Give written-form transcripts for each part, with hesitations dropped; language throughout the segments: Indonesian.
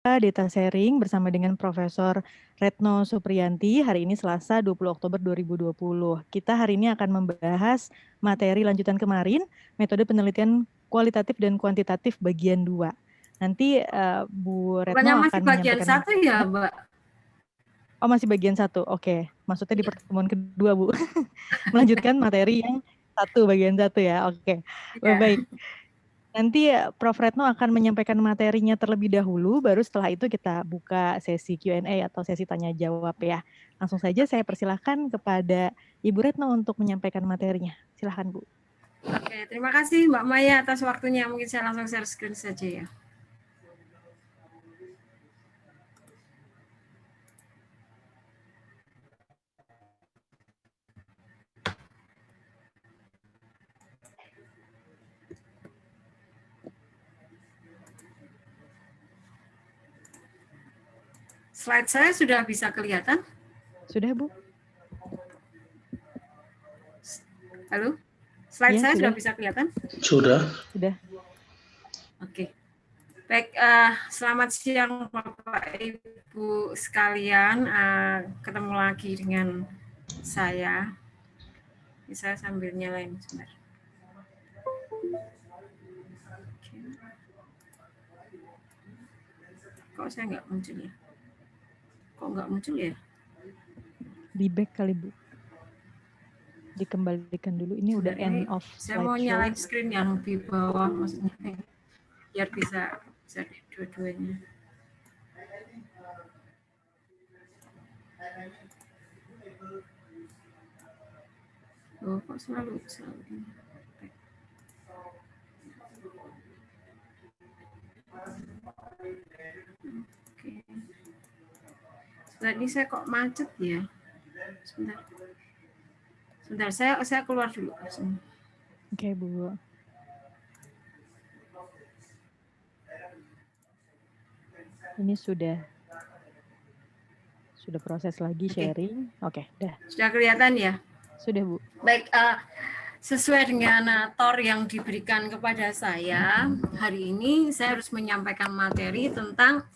Data Sharing bersama dengan Profesor Retno Supriyanti hari ini Selasa 20 Oktober 2020. Kita hari ini akan membahas materi lanjutan kemarin, metode penelitian kualitatif dan kuantitatif bagian 2. Nanti Bu Bukannya Retno masih akan bagian menyampaikan 1 ya, Mbak? Oh, masih bagian 1. Oke, maksudnya di Ya. pertemuan kedua, Bu. Melanjutkan materi yang bagian 1 ya. Oke. Ya. Baik. Nanti Prof. Retno akan menyampaikan materinya terlebih dahulu, baru setelah itu kita buka sesi Q&A atau sesi tanya jawab ya. Langsung saja saya persilahkan kepada Ibu Retno untuk menyampaikan materinya. Silahkan Bu. Oke, terima kasih Mbak Maya atas waktunya. Mungkin saya langsung share screen saja ya. Slide saya sudah bisa kelihatan? Sudah Bu? Halo? Slide Ya, saya sudah. sudah bisa kelihatan? Sudah. Sudah. Oke. Baik, selamat siang Bapak Ibu sekalian. Ketemu lagi dengan saya. Ini saya sambil nyalain sebentar. Kok saya nggak muncul ya? Kok nggak muncul ya? Di back kali Bu. Dikembalikan dulu. Ini udah end of saya mau slideshow. nyalain screen yang di bawah maksudnya biar bisa dua-duanya. Oh, kok selalu ini. Oke. Sebentar, ini saya kok macet ya? Sebentar, saya keluar dulu. Oke, Bu. Ini sudah proses lagi sharing. Oke, dah. Sudah kelihatan ya? Sudah, Bu. Baik, sesuai dengan TOR yang diberikan kepada saya, hari ini saya harus menyampaikan materi tentang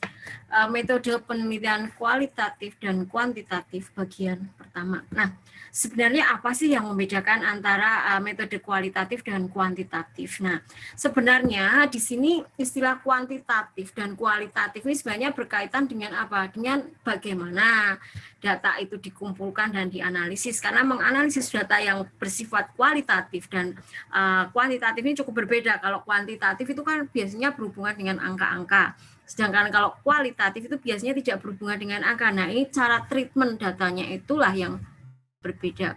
metode penelitian kualitatif dan kuantitatif bagian pertama. Nah, sebenarnya apa sih yang membedakan antara metode kualitatif dan kuantitatif? Nah, sebenarnya di sini istilah kuantitatif dan kualitatif ini sebenarnya berkaitan dengan apa? Dengan bagaimana data itu dikumpulkan dan dianalisis. Karena menganalisis data yang bersifat kualitatif dan kuantitatif ini cukup berbeda. Kalau kuantitatif itu kan biasanya berhubungan dengan angka-angka. Sedangkan kalau kualitatif itu biasanya tidak berhubungan dengan angka. Nah, ini cara treatment datanya itulah yang berbeda.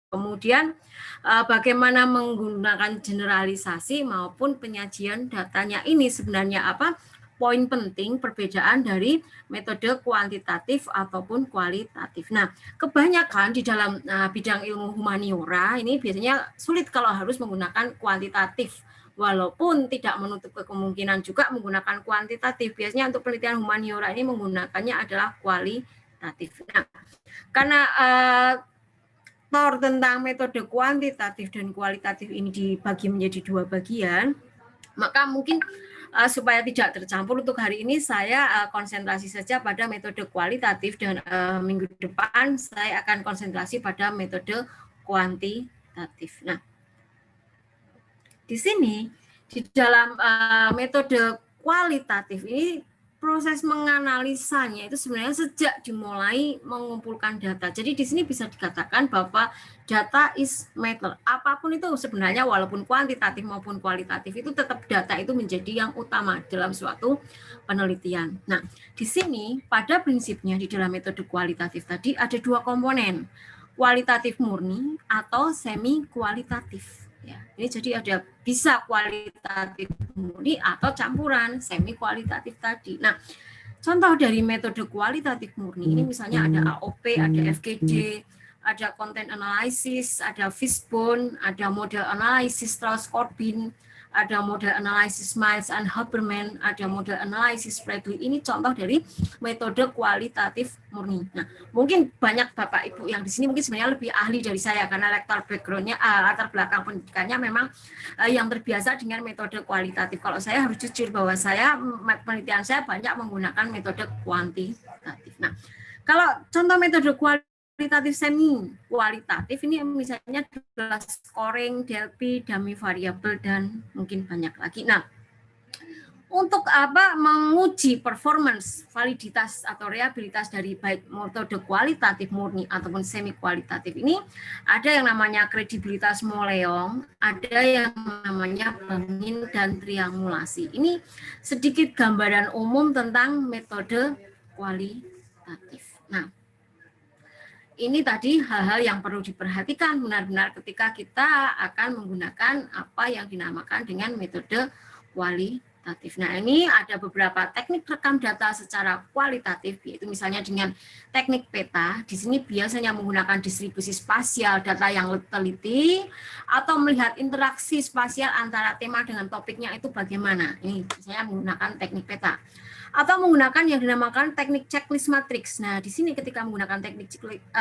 Kemudian bagaimana menggunakan generalisasi maupun penyajian datanya ini sebenarnya apa? Poin penting perbedaan dari metode kuantitatif ataupun kualitatif. Nah, kebanyakan di dalam bidang ilmu humaniora ini biasanya sulit kalau harus menggunakan kuantitatif. Walaupun tidak menutup kemungkinan juga menggunakan kuantitatif. Biasanya untuk penelitian humaniora ini menggunakannya adalah kualitatif. Nah, karena TOR tentang metode kuantitatif dan kualitatif ini dibagi menjadi dua bagian, maka mungkin supaya tidak tercampur untuk hari ini saya konsentrasi saja pada metode kualitatif dan minggu depan saya akan konsentrasi pada metode kuantitatif. Nah, di sini, di dalam metode kualitatif ini, proses menganalisanya itu sebenarnya sejak dimulai mengumpulkan data. Jadi di sini bisa dikatakan bahwa data is matter. Apapun itu sebenarnya walaupun kuantitatif maupun kualitatif itu tetap data itu menjadi yang utama dalam suatu penelitian. Nah, di sini pada prinsipnya di dalam metode kualitatif tadi ada dua komponen, kualitatif murni atau semi kualitatif. Ya, ini jadi ada bisa kualitatif murni atau campuran semi kualitatif tadi. Nah, contoh dari metode kualitatif murni ini misalnya ada AOP, ada FGD, ada content analysis, ada fishbone, ada model analysis Strauss-Corbin, ada model analisis Miles and Huberman, ada model analisis Bradley. Ini contoh dari metode kualitatif murni. Nah, mungkin banyak Bapak Ibu yang di sini mungkin sebenarnya lebih ahli dari saya karena latar background-nya, latar belakang pendidikannya memang yang terbiasa dengan metode kualitatif. Kalau saya harus jujur bahwa penelitian saya banyak menggunakan metode kuantitatif. Nah, kalau contoh metode kualitatif semi kualitatif ini misalnya adalah scoring, Delphi, dummy variable, dan mungkin banyak lagi. Nah, untuk menguji performance, validitas atau reliabilitas dari baik metode kualitatif murni ataupun semi kualitatif ini ada yang namanya kredibilitas Moleong, ada yang namanya Bangin dan triangulasi. Ini sedikit gambaran umum tentang metode kualitatif. Nah, ini tadi hal-hal yang perlu diperhatikan benar-benar ketika kita akan menggunakan apa yang dinamakan dengan metode kualitatif. Nah, ini ada beberapa teknik rekam data secara kualitatif, yaitu misalnya dengan teknik peta. Di sini biasanya menggunakan distribusi spasial data yang teliti atau melihat interaksi spasial antara tema dengan topiknya itu bagaimana. Ini saya menggunakan teknik peta. Atau menggunakan yang dinamakan teknik checklist matrix. Nah, di sini ketika menggunakan teknik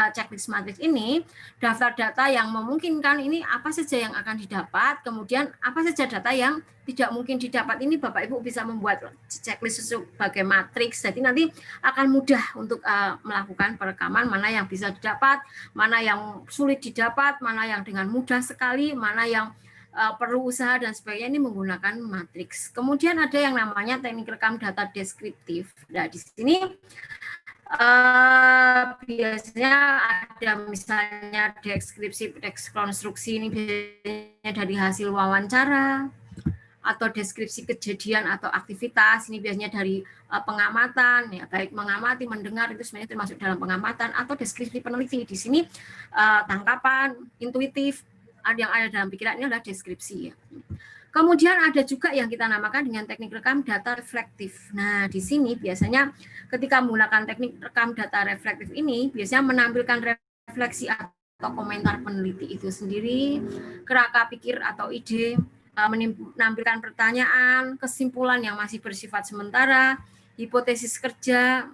checklist matrix ini, daftar data yang memungkinkan ini apa saja yang akan didapat, kemudian apa saja data yang tidak mungkin didapat. Ini Bapak Ibu bisa membuat checklist sebagai matriks. Jadi nanti akan mudah untuk melakukan perekaman mana yang bisa didapat, mana yang sulit didapat, mana yang dengan mudah sekali, mana yang perlu usaha dan sebagainya. Ini menggunakan matriks. Kemudian ada yang namanya teknik rekam data deskriptif. Nah, di sini biasanya ada misalnya deskripsi, konstruksi ini biasanya dari hasil wawancara, atau deskripsi kejadian atau aktivitas ini biasanya dari pengamatan, ya baik mengamati, mendengar itu sebenarnya termasuk dalam pengamatan, atau deskripsi peneliti. Di sini tangkapan, intuitif, yang ada dalam pikiran ini adalah deskripsi. Ya. Kemudian ada juga yang kita namakan dengan teknik rekam data reflektif. Nah, di sini biasanya ketika menggunakan teknik rekam data reflektif ini, biasanya menampilkan refleksi atau komentar peneliti itu sendiri, kerangka pikir atau ide, menampilkan pertanyaan, kesimpulan yang masih bersifat sementara, hipotesis kerja,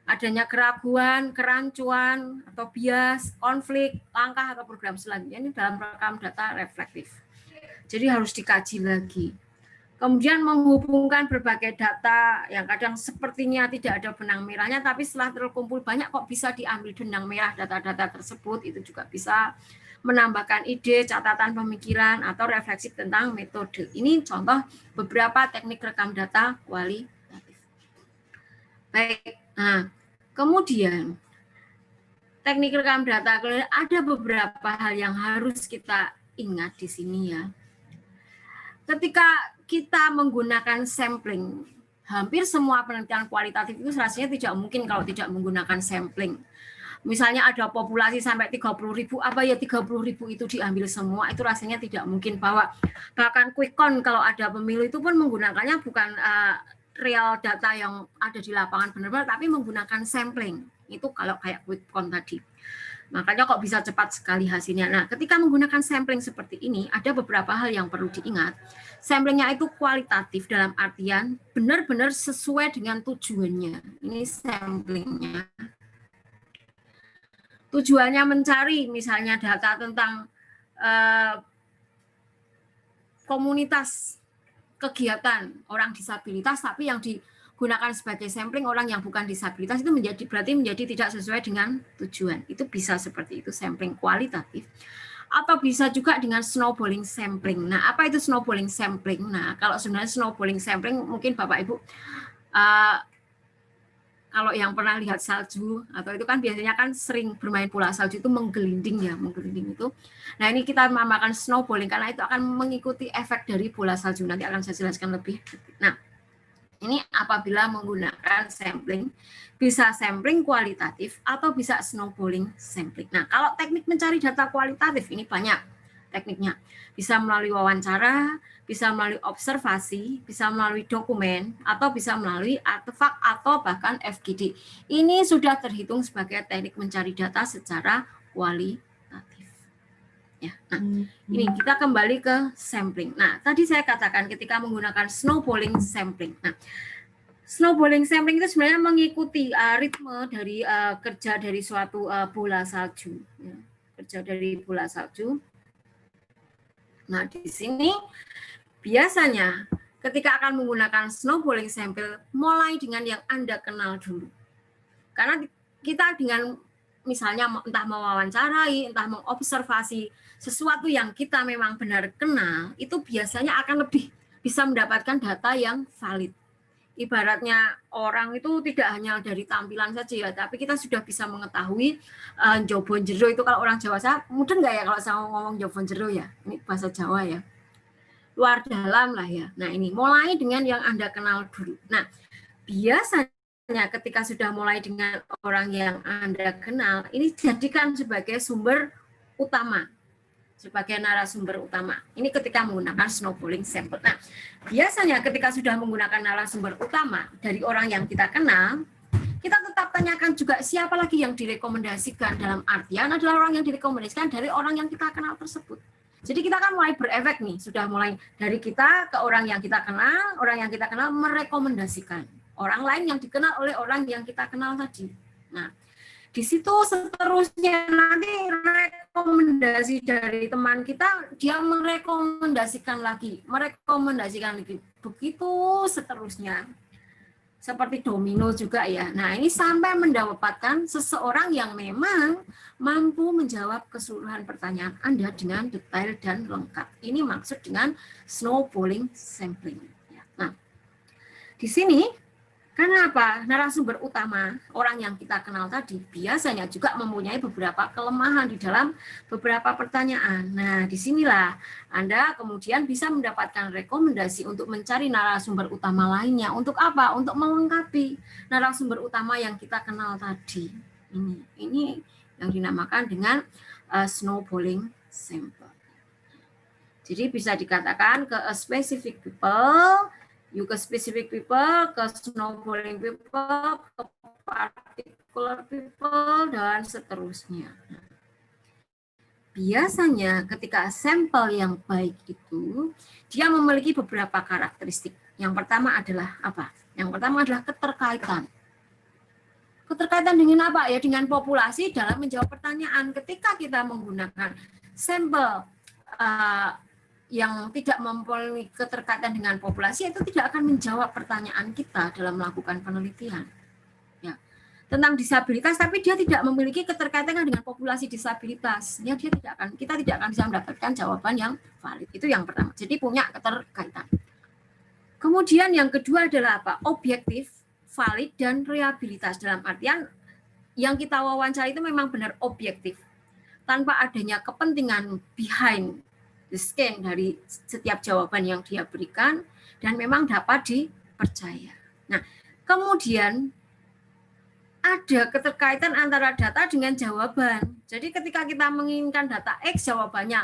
adanya keraguan, kerancuan, atau bias, konflik, langkah atau program selanjutnya ini dalam rekam data reflektif. Jadi harus dikaji lagi. Kemudian menghubungkan berbagai data yang kadang sepertinya tidak ada benang merahnya, tapi setelah terkumpul banyak kok bisa diambil benang merah data-data tersebut, itu juga bisa menambahkan ide, catatan pemikiran, atau refleksi tentang metode. Ini contoh beberapa teknik rekam data kualitatif. Baik, nah kemudian teknik rekam data ada beberapa hal yang harus kita ingat di sini ya. Ketika kita menggunakan sampling, hampir semua penelitian kualitatif itu rasanya tidak mungkin kalau tidak menggunakan sampling. Misalnya ada populasi sampai 30.000, apa ya 30.000 itu diambil semua, itu rasanya tidak mungkin. Bahkan quick count kalau ada pemilu itu pun menggunakannya bukan real data yang ada di lapangan benar-benar, tapi menggunakan sampling. Itu kalau kayak quick count tadi. Makanya kok bisa cepat sekali hasilnya. Nah, ketika menggunakan sampling seperti ini, ada beberapa hal yang perlu diingat. Samplingnya itu kualitatif dalam artian benar-benar sesuai dengan tujuannya. Ini samplingnya. Tujuannya mencari misalnya data tentang komunitas kegiatan orang disabilitas, tapi yang digunakan sebagai sampling orang yang bukan disabilitas, itu berarti menjadi tidak sesuai dengan tujuan. Itu bisa seperti itu, sampling kualitatif. Atau bisa juga dengan snowballing sampling. Nah, apa itu snowballing sampling? Nah, kalau sebenarnya snowballing sampling mungkin Bapak Ibu kalau yang pernah lihat salju atau itu kan biasanya kan sering bermain bola salju itu menggelinding ya, menggelinding itu. Nah, ini kita namakan snowballing karena itu akan mengikuti efek dari bola salju. Nanti akan saya jelaskan lebih. Nah, ini apabila menggunakan sampling, bisa sampling kualitatif atau bisa snowballing sampling. Nah, kalau teknik mencari data kualitatif ini banyak tekniknya. Bisa melalui wawancara, bisa melalui observasi, bisa melalui dokumen, atau bisa melalui artefak atau bahkan FGD. Ini sudah terhitung sebagai teknik mencari data secara kualitatif. Ya. Nah, ini kita kembali ke sampling. Nah, tadi saya katakan ketika menggunakan snowballing sampling. Nah, snowballing sampling itu sebenarnya mengikuti ritme dari kerja dari suatu bola salju. Ya. Kerja dari bola salju. Nah, di sini biasanya ketika akan menggunakan snowballing sampling, mulai dengan yang Anda kenal dulu. Karena kita dengan misalnya entah mewawancarai, entah mengobservasi sesuatu yang kita memang benar kenal, itu biasanya akan lebih bisa mendapatkan data yang valid. Ibaratnya orang itu tidak hanya dari tampilan saja ya, tapi kita sudah bisa mengetahui jobon jero itu kalau orang Jawa. Saya mungkin nggak ya kalau saya ngomong jobon jero ya, ini bahasa Jawa ya. Luar dalam lah ya. Nah ini mulai dengan yang Anda kenal dulu. Nah biasanya ketika sudah mulai dengan orang yang Anda kenal, ini jadikan sebagai sumber utama, sebagai narasumber utama. Ini ketika menggunakan snowballing sample. Nah, biasanya ketika sudah menggunakan narasumber utama dari orang yang kita kenal, kita tetap tanyakan juga siapa lagi yang direkomendasikan, dalam artian adalah orang yang direkomendasikan dari orang yang kita kenal tersebut. Jadi kita kan mulai berefek nih, sudah mulai dari kita ke orang yang kita kenal merekomendasikan orang lain yang dikenal oleh orang yang kita kenal tadi. Nah, di situ seterusnya nanti rekomendasi dari teman kita, dia merekomendasikan lagi, begitu seterusnya. Seperti domino juga ya. Nah, ini sampai mendapatkan seseorang yang memang mampu menjawab keseluruhan pertanyaan Anda dengan detail dan lengkap. Ini maksud dengan snowballing sampling. Nah, di sini karena apa? Narasumber utama, orang yang kita kenal tadi, biasanya juga mempunyai beberapa kelemahan di dalam beberapa pertanyaan. Nah, disinilah Anda kemudian bisa mendapatkan rekomendasi untuk mencari narasumber utama lainnya. Untuk apa? Untuk melengkapi narasumber utama yang kita kenal tadi. Ini yang dinamakan dengan snowballing sample. Jadi bisa dikatakan ke a specific people, you ke specific people, ke snowballing people, ke particular people, dan seterusnya. Biasanya ketika sampel yang baik itu, dia memiliki beberapa karakteristik. Yang pertama adalah apa? Yang pertama adalah keterkaitan. Keterkaitan dengan apa? Ya, dengan populasi dalam menjawab pertanyaan. Ketika kita menggunakan sampel yang tidak mempunyai keterkaitan dengan populasi, itu tidak akan menjawab pertanyaan kita dalam melakukan penelitian. Ya. Tentang disabilitas, tapi dia tidak memiliki keterkaitan dengan populasi disabilitas. Ya, kita tidak akan bisa mendapatkan jawaban yang valid. Itu yang pertama. Jadi punya keterkaitan. Kemudian yang kedua adalah apa? Objektif, valid, dan reliabilitas. Dalam artian yang kita wawancara itu memang benar objektif. Tanpa adanya kepentingan behind the scan dari setiap jawaban yang dia berikan, dan memang dapat dipercaya. Nah, kemudian ada keterkaitan antara data dengan jawaban. Jadi ketika kita menginginkan data X, jawabannya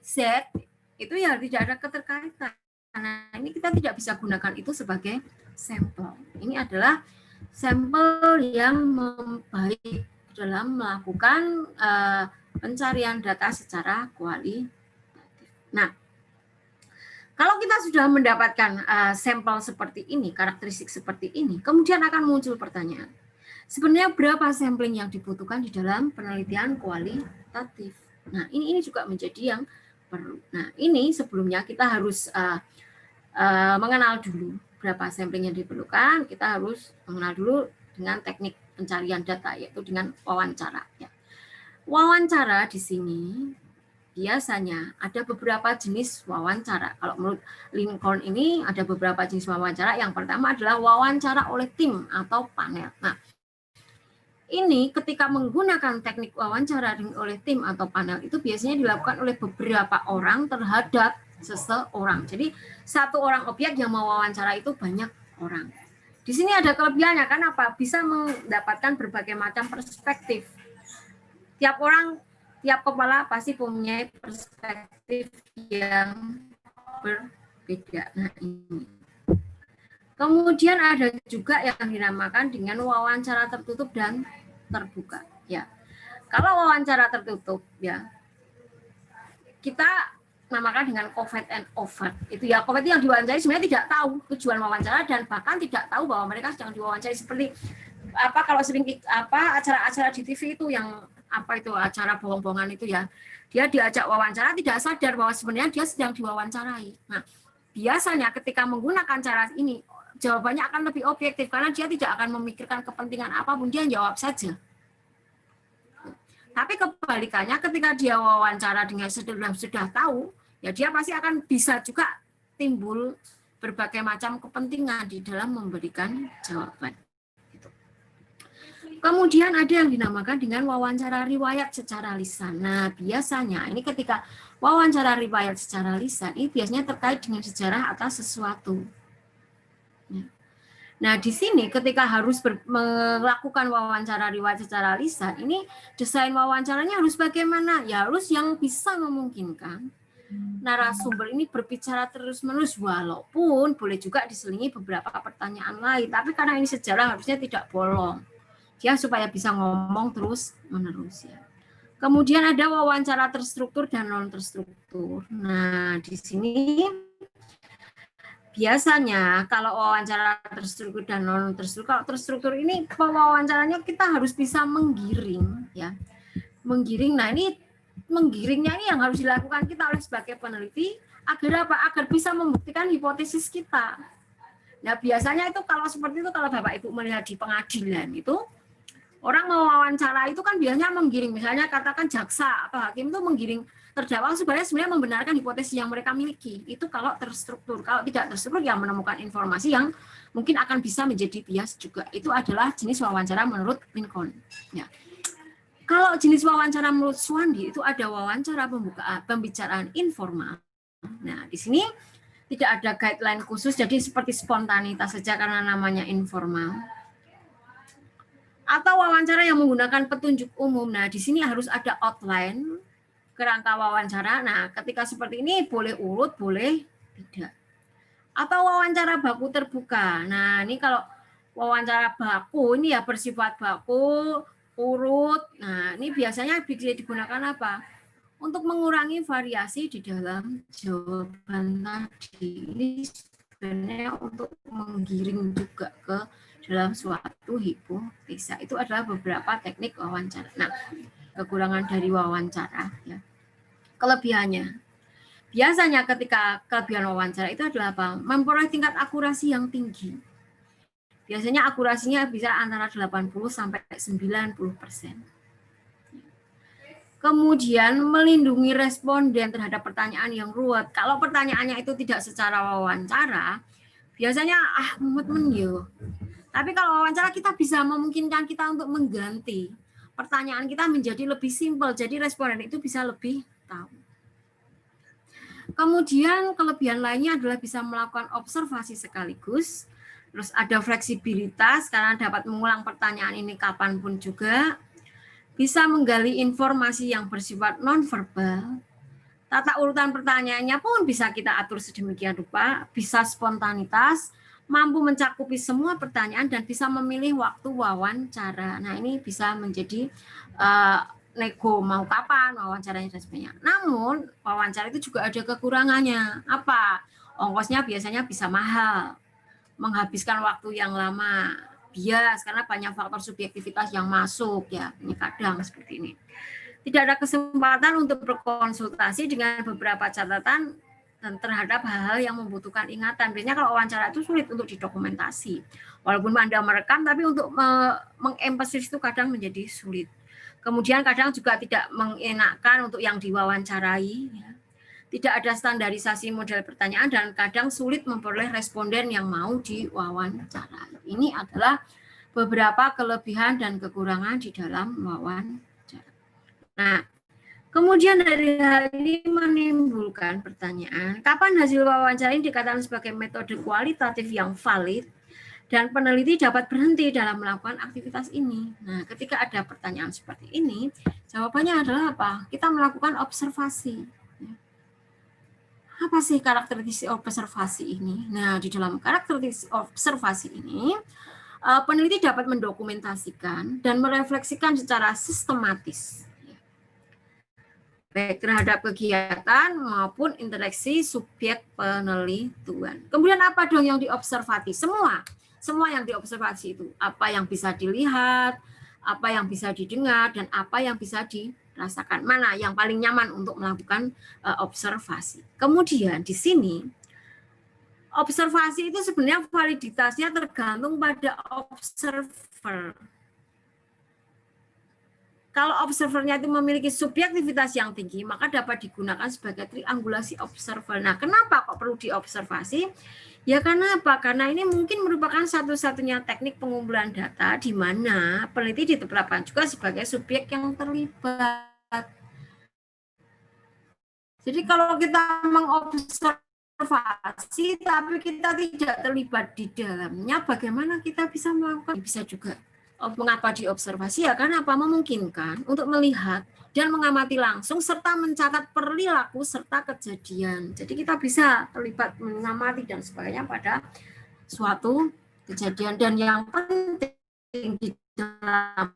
Z, itu ya tidak ada keterkaitan. Nah, ini kita tidak bisa gunakan itu sebagai sampel. Ini adalah sampel yang baik dalam melakukan pencarian data secara kualitatif. Nah, kalau kita sudah mendapatkan sampel seperti ini, karakteristik seperti ini, kemudian akan muncul pertanyaan. Sebenarnya berapa sampling yang dibutuhkan di dalam penelitian kualitatif? Nah, ini juga menjadi yang perlu. Nah, ini sebelumnya kita harus mengenal dulu berapa sampling yang diperlukan. Kita harus mengenal dulu dengan teknik pencarian data, yaitu dengan wawancara. Ya. Wawancara di sini biasanya ada beberapa jenis wawancara. Kalau menurut Lincoln ini ada beberapa jenis wawancara. Yang pertama adalah wawancara oleh tim atau panel. Nah, ini ketika menggunakan teknik wawancara oleh tim atau panel itu biasanya dilakukan oleh beberapa orang terhadap seseorang. Jadi satu orang objek yang mewawancara itu banyak orang. Di sini ada kelebihannya, kan apa? Bisa mendapatkan berbagai macam perspektif. Tiap orang, tiap kepala pasti punya perspektif yang berbeda. Nah, ini. Kemudian ada juga yang dinamakan dengan wawancara tertutup dan terbuka. Ya, kalau wawancara tertutup, ya, kita namakan dengan covert and overt. Itu ya, covert yang diwawancarai sebenarnya tidak tahu tujuan wawancara dan bahkan tidak tahu bahwa mereka sedang diwawancarai, seperti apa kalau sering acara-acara di TV itu yang apa itu acara bohong-bohongan itu ya. Dia diajak wawancara tidak sadar bahwa sebenarnya dia sedang diwawancarai. Nah, biasanya ketika menggunakan cara ini jawabannya akan lebih objektif karena dia tidak akan memikirkan kepentingan apapun, dia jawab saja. Tapi kebalikannya ketika dia wawancara dengan sudah tahu, ya dia pasti akan bisa juga timbul berbagai macam kepentingan di dalam memberikan jawaban. Kemudian ada yang dinamakan dengan wawancara riwayat secara lisan. Nah, biasanya ini ketika wawancara riwayat secara lisan, ini biasanya terkait dengan sejarah atas sesuatu. Nah, di sini ketika harus melakukan wawancara riwayat secara lisan, ini desain wawancaranya harus bagaimana? Ya harus yang bisa memungkinkan narasumber ini berbicara terus-menerus, walaupun boleh juga diselingi beberapa pertanyaan lain. Tapi karena ini sejarah harusnya tidak bolong. Dia supaya bisa ngomong terus-menerus ya. Kemudian ada wawancara terstruktur dan non terstruktur. Nah, di sini biasanya kalau wawancara terstruktur dan non terstruktur, kalau terstruktur ini wawancaranya kita harus bisa menggiring ya. Menggiring. Nah, ini menggiringnya ini yang harus dilakukan kita oleh sebagai peneliti agar apa? Agar bisa membuktikan hipotesis kita. Nah, biasanya itu kalau seperti itu, kalau Bapak Ibu melihat di pengadilan itu orang mau wawancara itu kan biasanya menggiring, misalnya katakan jaksa atau hakim itu menggiring terdakwa supaya sebenarnya membenarkan hipotesis yang mereka miliki. Itu kalau terstruktur. Kalau tidak terstruktur, ya menemukan informasi yang mungkin akan bisa menjadi bias juga. Itu adalah jenis wawancara menurut Lincoln. Ya. Kalau jenis wawancara menurut Swandi itu ada wawancara pembicaraan informal. Nah, di sini tidak ada guideline khusus, jadi seperti spontanitas saja karena namanya informal. Atau wawancara yang menggunakan petunjuk umum. Nah, di sini harus ada outline kerangka wawancara. Nah, ketika seperti ini boleh urut, boleh tidak. Atau wawancara baku terbuka. Nah, ini kalau wawancara baku ini ya bersifat baku, urut. Nah, ini biasanya bisa digunakan apa? Untuk mengurangi variasi di dalam jawaban tadi. Ini sebenarnya untuk menggiring juga ke dalam suatu hipotesa. Itu adalah beberapa teknik wawancara. Nah, kekurangan dari wawancara ya. Kelebihannya. Biasanya ketika kelebihan wawancara itu adalah apa? Memperoleh tingkat akurasi yang tinggi. Biasanya akurasinya bisa antara 80 sampai 90%. Kemudian melindungi responden terhadap pertanyaan yang ruwet. Kalau pertanyaannya itu tidak secara wawancara, biasanya mumet-men yo. Tapi kalau wawancara kita bisa memungkinkan kita untuk mengganti pertanyaan kita menjadi lebih simpel, jadi responden itu bisa lebih tahu. Kemudian kelebihan lainnya adalah bisa melakukan observasi sekaligus, terus ada fleksibilitas karena dapat mengulang pertanyaan ini kapanpun juga, bisa menggali informasi yang bersifat nonverbal, tata urutan pertanyaannya pun bisa kita atur sedemikian rupa, bisa spontanitas, mampu mencakupi semua pertanyaan dan bisa memilih waktu wawancara. Nah, ini bisa menjadi nego mau kapan wawancaranya dan sebagainya. Namun wawancara itu juga ada kekurangannya. Apa? Ongkosnya biasanya bisa mahal, menghabiskan waktu yang lama, bias karena banyak faktor subjektivitas yang masuk ya. Ini kadang seperti ini. Tidak ada kesempatan untuk berkonsultasi dengan beberapa catatan dan terhadap hal-hal yang membutuhkan ingatan. Biasanya kalau wawancara itu sulit untuk didokumentasi. Walaupun Anda merekam, tapi untuk mengemphasize itu kadang menjadi sulit. Kemudian kadang juga tidak mengenakkan untuk yang diwawancarai. Tidak ada standarisasi model pertanyaan dan kadang sulit memperoleh responden yang mau diwawancarai. Ini adalah beberapa kelebihan dan kekurangan di dalam wawancara. Nah, kemudian dari hal ini menimbulkan pertanyaan, kapan hasil wawancara ini dikatakan sebagai metode kualitatif yang valid dan peneliti dapat berhenti dalam melakukan aktivitas ini. Nah, ketika ada pertanyaan seperti ini, jawabannya adalah apa? Kita melakukan observasi. Apa sih karakteristik observasi ini? Nah, di dalam karakteristik observasi ini, peneliti dapat mendokumentasikan dan merefleksikan secara sistematis baik terhadap kegiatan maupun interaksi subjek penelitian. Kemudian apa dong yang diobservasi? Semua yang diobservasi itu, apa yang bisa dilihat, apa yang bisa didengar, dan apa yang bisa dirasakan. Mana yang paling nyaman untuk melakukan observasi. Kemudian di sini, observasi itu sebenarnya validitasnya tergantung pada observer. Kalau observernya itu memiliki subjektivitas yang tinggi, maka dapat digunakan sebagai triangulasi observer. Nah, kenapa kok perlu diobservasi? Ya karena apa? Karena ini mungkin merupakan satu-satunya teknik pengumpulan data di mana peneliti ditetapkan juga sebagai subjek yang terlibat. Jadi kalau kita mengobservasi tapi kita tidak terlibat di dalamnya, bagaimana kita bisa melakukan? Bisa juga. Mengapa diobservasi? Ya karena apa? Memungkinkan untuk melihat dan mengamati langsung serta mencatat perilaku serta kejadian. Jadi kita bisa terlibat mengamati dan sebagainya pada suatu kejadian. Dan yang penting di dalam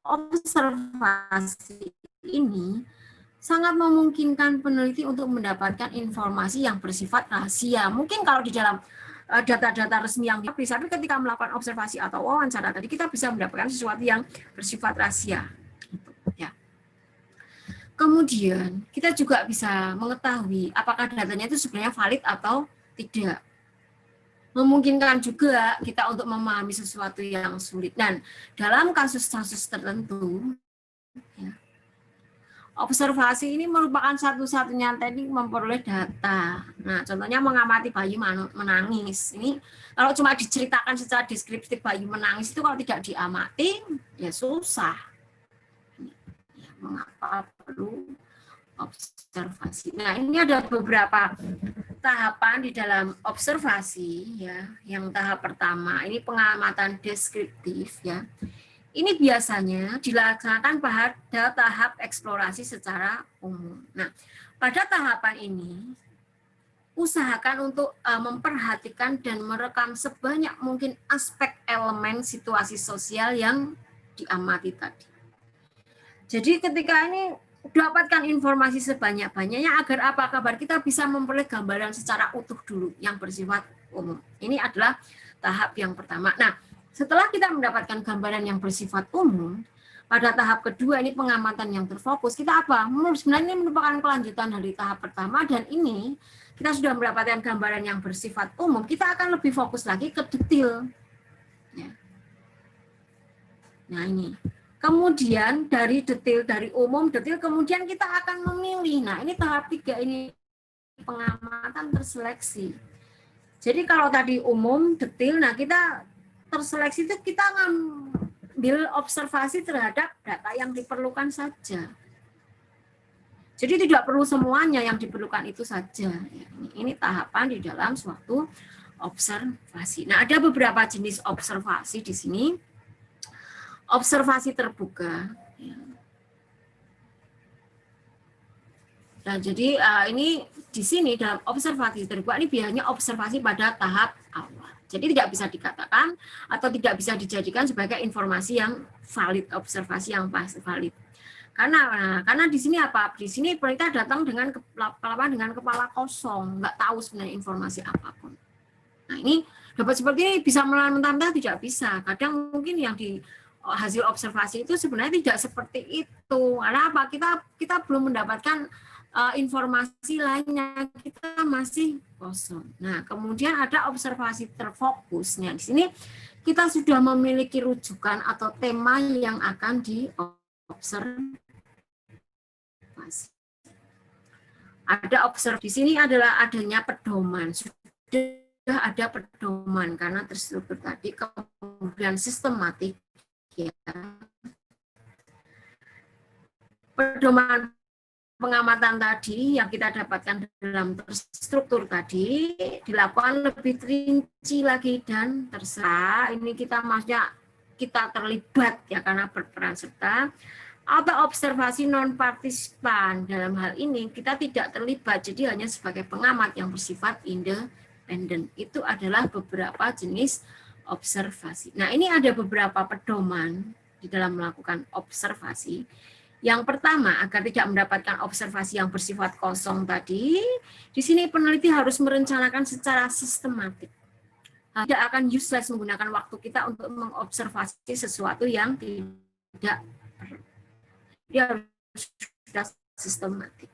observasi ini sangat memungkinkan peneliti untuk mendapatkan informasi yang bersifat rahasia. Mungkin kalau di dalam data-data resmi yang bisa, tapi ketika melakukan observasi atau wawancara tadi kita bisa mendapatkan sesuatu yang bersifat rahasia. Ya. Kemudian kita juga bisa mengetahui apakah datanya itu sebenarnya valid atau tidak. Memungkinkan juga kita untuk memahami sesuatu yang sulit. Dan dalam kasus-kasus tertentu, ya, observasi ini merupakan satu-satunya teknik memperoleh data. Nah, contohnya mengamati bayi menangis. Ini kalau cuma diceritakan secara deskriptif bayi menangis itu kalau tidak diamati, ya susah. Ya, mengapa perlu observasi? Nah, ini ada beberapa tahapan di dalam observasi, ya. Yang tahap pertama ini pengamatan deskriptif, ya. Ini biasanya dilaksanakan pada tahap eksplorasi secara umum. Nah, pada tahapan ini, usahakan untuk memperhatikan dan merekam sebanyak mungkin aspek elemen situasi sosial yang diamati tadi. Jadi ketika ini dapatkan informasi sebanyak-banyaknya agar apa? Kabar kita bisa memperoleh gambaran secara utuh dulu yang bersifat umum. Ini adalah tahap yang pertama. Nah, setelah kita mendapatkan gambaran yang bersifat umum, pada tahap kedua ini pengamatan yang terfokus, kita apa? Sebenarnya ini merupakan kelanjutan dari tahap pertama dan ini kita sudah mendapatkan gambaran yang bersifat umum, kita akan lebih fokus lagi ke detail. Ya. Nah ini, kemudian dari detail, dari umum, detail, kemudian kita akan memilih. Nah ini tahap 3 ini pengamatan terseleksi. Jadi kalau tadi umum, detail, nah kita terseleksi itu kita ngambil observasi terhadap data yang diperlukan saja. Jadi tidak perlu semuanya yang diperlukan itu saja. Ini tahapan di dalam suatu observasi. Nah, ada beberapa jenis observasi di sini. Observasi terbuka. Nah, jadi ini di sini dalam observasi terbuka ini biasanya observasi pada tahap awal. Jadi tidak bisa dikatakan atau tidak bisa dijadikan sebagai informasi yang valid, observasi yang pasti valid. Karena di sini apa? Di sini peneliti datang dengan kepala kosong, nggak tahu sebenarnya informasi apapun. Nah ini dapat seperti ini bisa mentah-mentah tidak bisa. Kadang mungkin yang di hasil observasi itu sebenarnya tidak seperti itu. Karena apa? Kita belum mendapatkan informasi lainnya, kita masih kosong. Nah kemudian ada observasi terfokus. Nah di sini kita sudah memiliki rujukan atau tema yang akan diobservasi. Ada observasi di sini adalah adanya pedoman, sudah ada pedoman karena terstruktur tadi, kemudian sistematik, ya. Pedoman pengamatan tadi yang kita dapatkan dalam terstruktur tadi dilakukan lebih rinci lagi dan terserah. Ini kita maksudnya kita terlibat ya karena berperan serta. Atau observasi non-partisipan. Dalam hal ini kita tidak terlibat, jadi hanya sebagai pengamat yang bersifat independen. Itu adalah beberapa jenis observasi. Nah ini ada beberapa pedoman di dalam melakukan observasi. Yang pertama, agar tidak mendapatkan observasi yang bersifat kosong tadi, di sini peneliti harus merencanakan secara sistematik. Tidak akan useless menggunakan waktu kita untuk mengobservasi sesuatu yang tidak perlu. Dia harus sudah sistematik.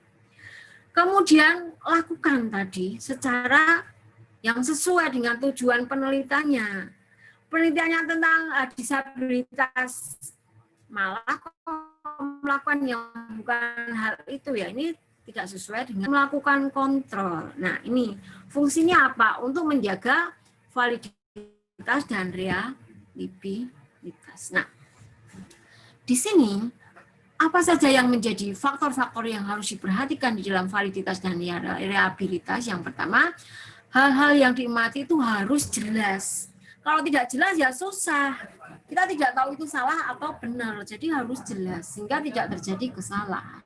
Kemudian lakukan tadi secara yang sesuai dengan tujuan penelitiannya. Penelitiannya tentang disabilitas, malah melakukan yang bukan hal itu ya, ini tidak sesuai dengan melakukan kontrol. Nah, ini fungsinya apa? Untuk menjaga validitas dan reliabilitas. Nah, di sini apa saja yang menjadi faktor-faktor yang harus diperhatikan di dalam validitas dan reliabilitas? Yang pertama, hal-hal yang diamati itu harus jelas. Kalau tidak jelas ya susah. Kita tidak tahu itu salah atau benar. Jadi harus jelas sehingga tidak terjadi kesalahan.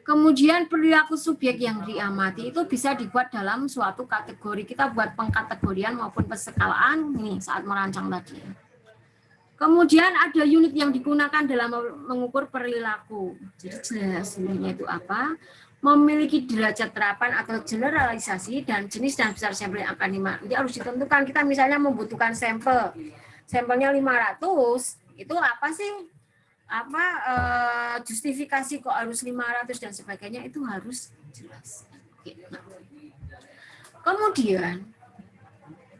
Kemudian perilaku subjek yang diamati itu bisa dibuat dalam suatu kategori. Kita buat pengkategorian maupun peskalaan ini saat merancang tadi. Kemudian ada unit yang digunakan dalam mengukur perilaku. Jadi jelas unitnya itu apa? Memiliki derajat terapan atau generalisasi dan jenis dan besar sampel yang akan dimakan. Jadi harus ditentukan. Kita misalnya membutuhkan sampel. Sampelnya 500, itu apa sih? Justifikasi kok harus 500 dan sebagainya itu harus jelas. Oke, nah. Kemudian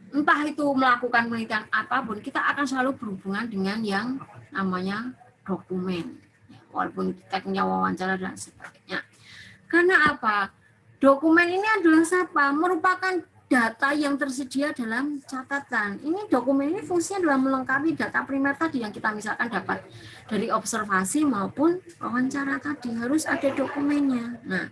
entah itu melakukan penelitian apapun, kita akan selalu berhubungan dengan yang namanya dokumen, walaupun tekniknya wawancara dan sebagainya. Karena apa? Dokumen ini adalah apa? Merupakan data yang tersedia dalam catatan. Ini dokumen ini fungsinya adalah melengkapi data primer tadi yang kita misalkan dapat dari observasi maupun wawancara tadi. Harus ada dokumennya. Nah,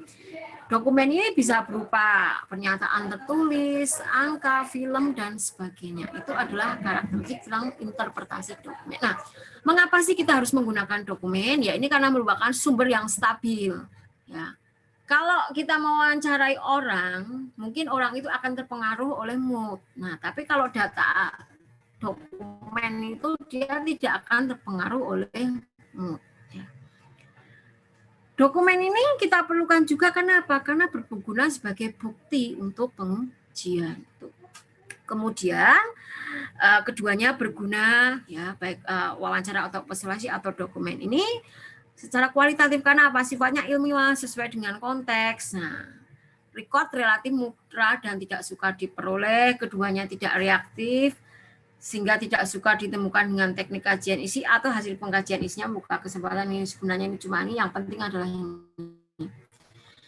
dokumen ini bisa berupa pernyataan tertulis, angka, film, dan sebagainya. Itu adalah karakteristik dalam interpretasi dokumen. Nah, mengapa sih kita harus menggunakan dokumen? Ya, ini karena merupakan sumber yang stabil. Ya. Kalau kita mewawancarai orang, mungkin orang itu akan terpengaruh oleh mood. Nah, tapi kalau data dokumen itu dia tidak akan terpengaruh oleh mood. Ya. Dokumen ini kita perlukan juga kenapa? Karena berguna sebagai bukti untuk pengujian. Kemudian keduanya berguna ya baik wawancara atau observasi atau dokumen ini secara kualitatif karena apa? Sifatnya ilmiah sesuai dengan konteks. Nah, record relatif mudah dan tidak suka diperoleh, keduanya tidak reaktif, sehingga tidak suka ditemukan dengan teknik kajian isi atau hasil pengkajian isinya buka kesempatan ini sebenarnya ini cuma ini yang penting adalah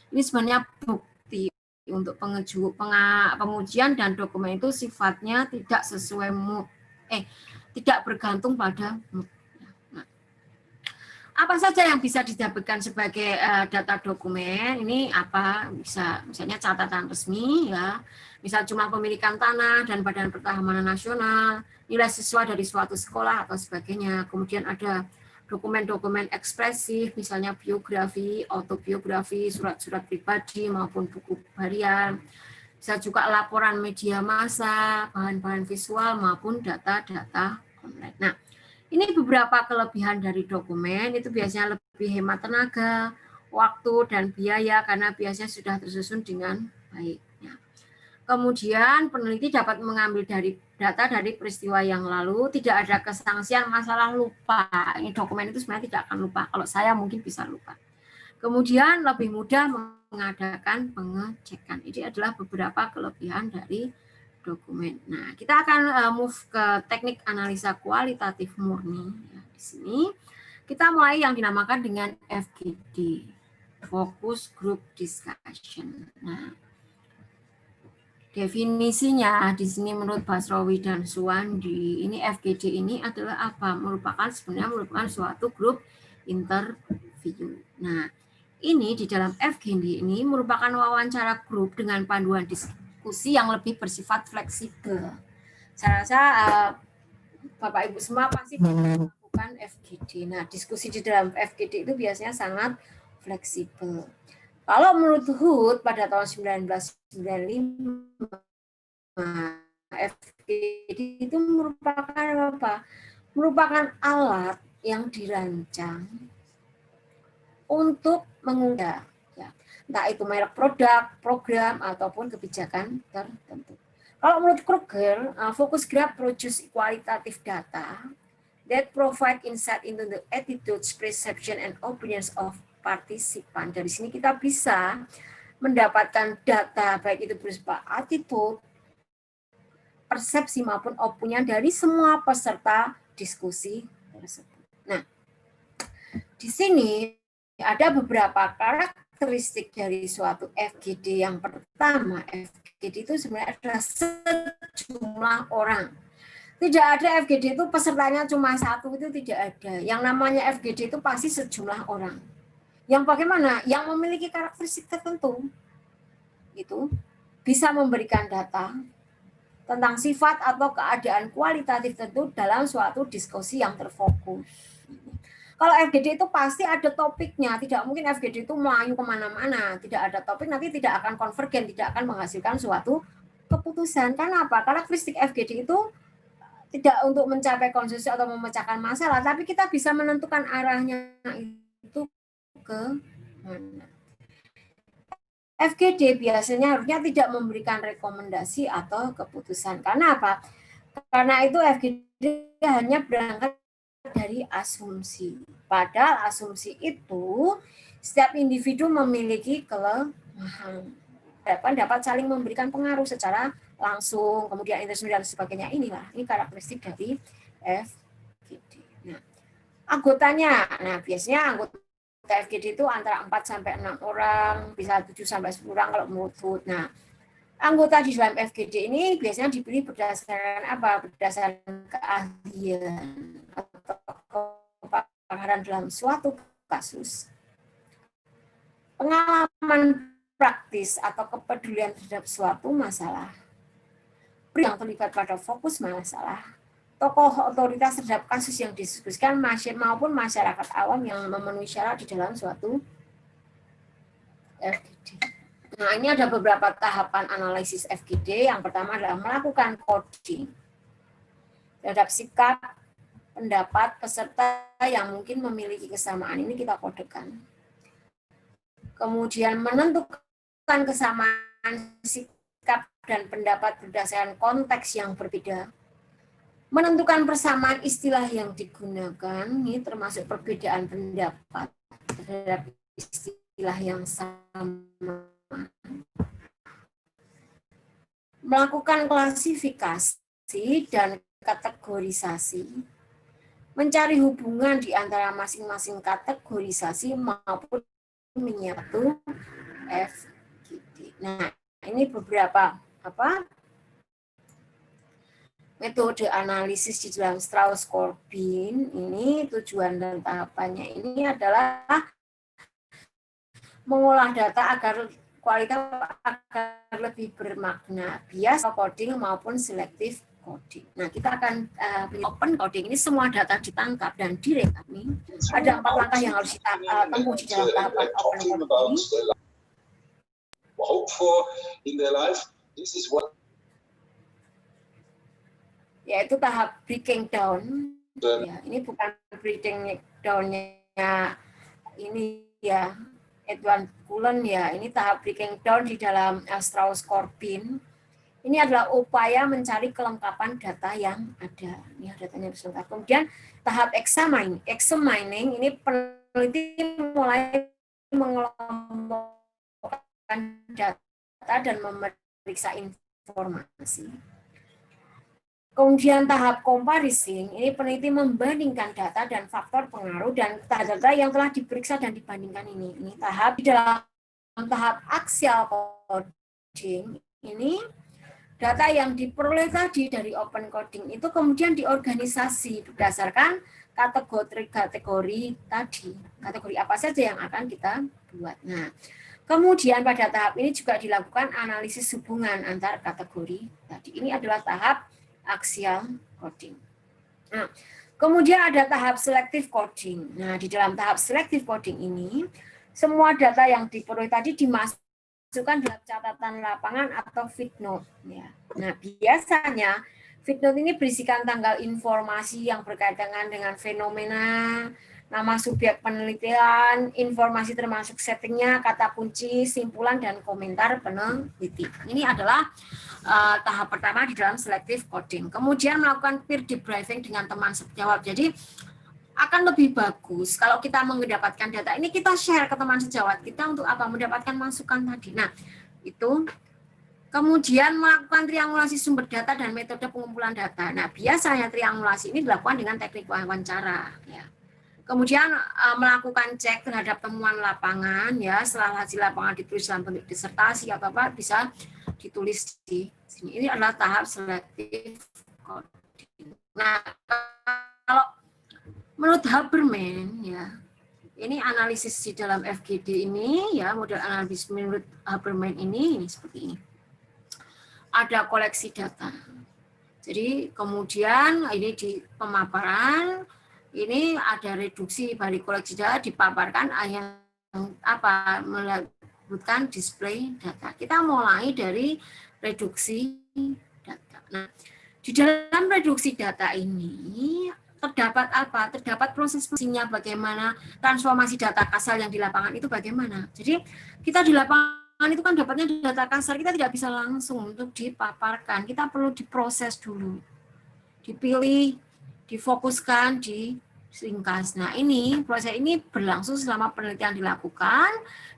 ini sebenarnya bukti untuk pengujian dan dokumen itu sifatnya tidak sesuai mood, tidak bergantung pada mood. Apa saja yang bisa didapatkan sebagai data dokumen ini apa bisa misalnya catatan resmi ya, misal jumlah pemilikan tanah dan badan pertanahan nasional, nilai siswa dari suatu sekolah atau sebagainya. Kemudian ada dokumen-dokumen ekspresif misalnya biografi, autobiografi, surat-surat pribadi maupun buku harian. Bisa juga laporan media massa, bahan-bahan visual maupun data-data online. Nah, ini beberapa kelebihan dari dokumen, itu biasanya lebih hemat tenaga, waktu, dan biaya karena biasanya sudah tersusun dengan baik. Kemudian peneliti dapat mengambil data dari peristiwa yang lalu, tidak ada kesangsian masalah lupa. Ini dokumen itu sebenarnya tidak akan lupa, kalau saya mungkin bisa lupa. Kemudian lebih mudah mengadakan pengecekan. Ini adalah beberapa kelebihan dari dokumen. Nah, kita akan move ke teknik analisa kualitatif murni. Ya, di sini kita mulai yang dinamakan dengan FGD, Focus Group Discussion. Nah, definisinya di sini menurut Basrawi dan Suwandi, ini FGD ini adalah apa? Sebenarnya merupakan suatu grup interview. Nah, ini di dalam FGD ini merupakan wawancara grup dengan panduan diskusi yang lebih bersifat fleksibel. Saya rasa Bapak Ibu semua pasti melakukan FGD. Nah, diskusi di dalam FGD itu biasanya sangat fleksibel. Kalau menurut Hood pada tahun 1995, FGD itu merupakan apa? Merupakan alat yang dirancang untuk mengubah, ya, entah itu merek produk, program, ataupun kebijakan tertentu. Kalau menurut Kruger, focus group produce qualitative data that provide insight into the attitudes, perception, and opinions of participant. Dari sini kita bisa mendapatkan data, baik itu berupa attitude, persepsi, maupun opinion dari semua peserta diskusi tersebut. Nah, di sini ada beberapa karakteristik dari suatu FGD. Yang pertama, FGD itu sebenarnya adalah sejumlah orang. Tidak ada FGD itu pesertanya cuma satu, itu tidak ada. Yang namanya FGD itu pasti sejumlah orang. Yang bagaimana? Yang memiliki karakteristik tertentu. Itu bisa memberikan data tentang sifat atau keadaan kualitatif tertentu dalam suatu diskusi yang terfokus. Kalau FGD itu pasti ada topiknya, tidak mungkin FGD itu melayu kemana-mana, tidak ada topik, nanti tidak akan konvergen, tidak akan menghasilkan suatu keputusan. Karena apa? Karakteristik FGD itu tidak untuk mencapai konsensus atau memecahkan masalah, tapi kita bisa menentukan arahnya itu ke mana. FGD biasanya harusnya tidak memberikan rekomendasi atau keputusan. Karena apa? Karena itu FGD hanya berangkat dari asumsi. Padahal asumsi itu setiap individu memiliki kelemahan. Dapat saling memberikan pengaruh secara langsung, kemudian interaksi dan sebagainya. Ini karakteristik dari FGD. Nah, anggotanya, biasanya anggota FGD itu antara 4 sampai 6 orang, bisa 7 sampai 10 orang kalau menurut. Nah, anggota di dalam FGD ini biasanya dipilih berdasarkan apa? Berdasarkan keahlian atau kepakaran dalam suatu kasus, pengalaman praktis atau kepedulian terhadap suatu masalah, yang terlibat pada fokus masalah, tokoh otoritas terhadap kasus yang didiskusikan maupun masyarakat awam yang memenuhi syarat di dalam suatu FGD. Nah, ini ada beberapa tahapan analisis FGD. Yang pertama adalah melakukan coding terhadap sikap, pendapat peserta yang mungkin memiliki kesamaan. Ini kita kodekan. Kemudian menentukan kesamaan sikap dan pendapat berdasarkan konteks yang berbeda. Menentukan persamaan istilah yang digunakan, ini termasuk perbedaan pendapat terhadap istilah yang sama. Melakukan klasifikasi dan kategorisasi, mencari hubungan di antara masing-masing kategorisasi maupun menyatu FGD. Nah, ini beberapa metode analisis di dalam Strauss-Corbin. Ini tujuan dan tahapannya ini adalah mengolah data agar kualitas agar lebih bermakna, bias coding maupun selective coding. Nah, kita akan open coding ini semua data ditangkap dan direkap. Ada 4 langkah yang harus kita tempuh di dalam tahapan open coding ini. Yaitu tahap breaking down. Ya, ini bukan breaking down-nya ini ya Edward Cullen ya, ini tahap breaking down di dalam Strauss-Corbin. Ini adalah upaya mencari kelengkapan data yang ada. Ini datanya harus lengkap. Kemudian tahap examining ini peneliti mulai mengelompokkan data dan memeriksa informasi. Kemudian tahap comparison, ini peneliti membandingkan data dan faktor pengaruh dan data yang telah diperiksa dan dibandingkan ini. Ini tahap di dalam tahap axial coding, ini data yang diperoleh tadi dari open coding itu kemudian diorganisasi berdasarkan kategori tadi. Kategori apa saja yang akan kita buat. Nah, kemudian pada tahap ini juga dilakukan analisis hubungan antar kategori tadi. Ini adalah tahap axial coding. Nah, kemudian ada tahap selective coding. Nah, di dalam tahap selective coding ini, semua data yang diperoleh tadi dimasukkan dalam catatan lapangan atau footnote. Ya. Nah, biasanya Footnote ini berisikan tanggal informasi yang berkaitan dengan fenomena, nama subjek penelitian, informasi termasuk settingnya, kata kunci, simpulan, dan komentar peneliti. Ini adalah tahap pertama di dalam selective coding. Kemudian melakukan peer debriefing dengan teman sejawat. Jadi akan lebih bagus kalau kita mendapatkan data ini, kita share ke teman sejawat kita untuk apa? Mendapatkan masukan tadi. Nah, itu. Kemudian melakukan triangulasi sumber data dan metode pengumpulan data. Nah, biasanya triangulasi ini dilakukan dengan teknik wawancara. Ya. Kemudian melakukan cek terhadap temuan lapangan, ya. Setelah hasil lapangan ditulis dalam bentuk disertasi atau apa, bisa ditulis di sini. Ini adalah tahap selective coding. Nah, kalau menurut Haberman, ya, ini analisis di dalam FGD ini, ya, model analisis menurut Haberman ini seperti ini. Ada koleksi data. Jadi kemudian ini di pemaparan, ini ada reduksi dari koleksi data dipaparkan yang apa melakukan display data. Kita mulai dari reduksi data. Nah, di dalam reduksi data ini terdapat apa? Terdapat proses-prosesnya bagaimana, transformasi data kasar yang di lapangan itu bagaimana. Jadi kita di lapangan itu kan dapatnya data kasar, kita tidak bisa langsung untuk dipaparkan, kita perlu diproses dulu, dipilih, difokuskan, diringkas. Nah, ini proses ini berlangsung selama penelitian dilakukan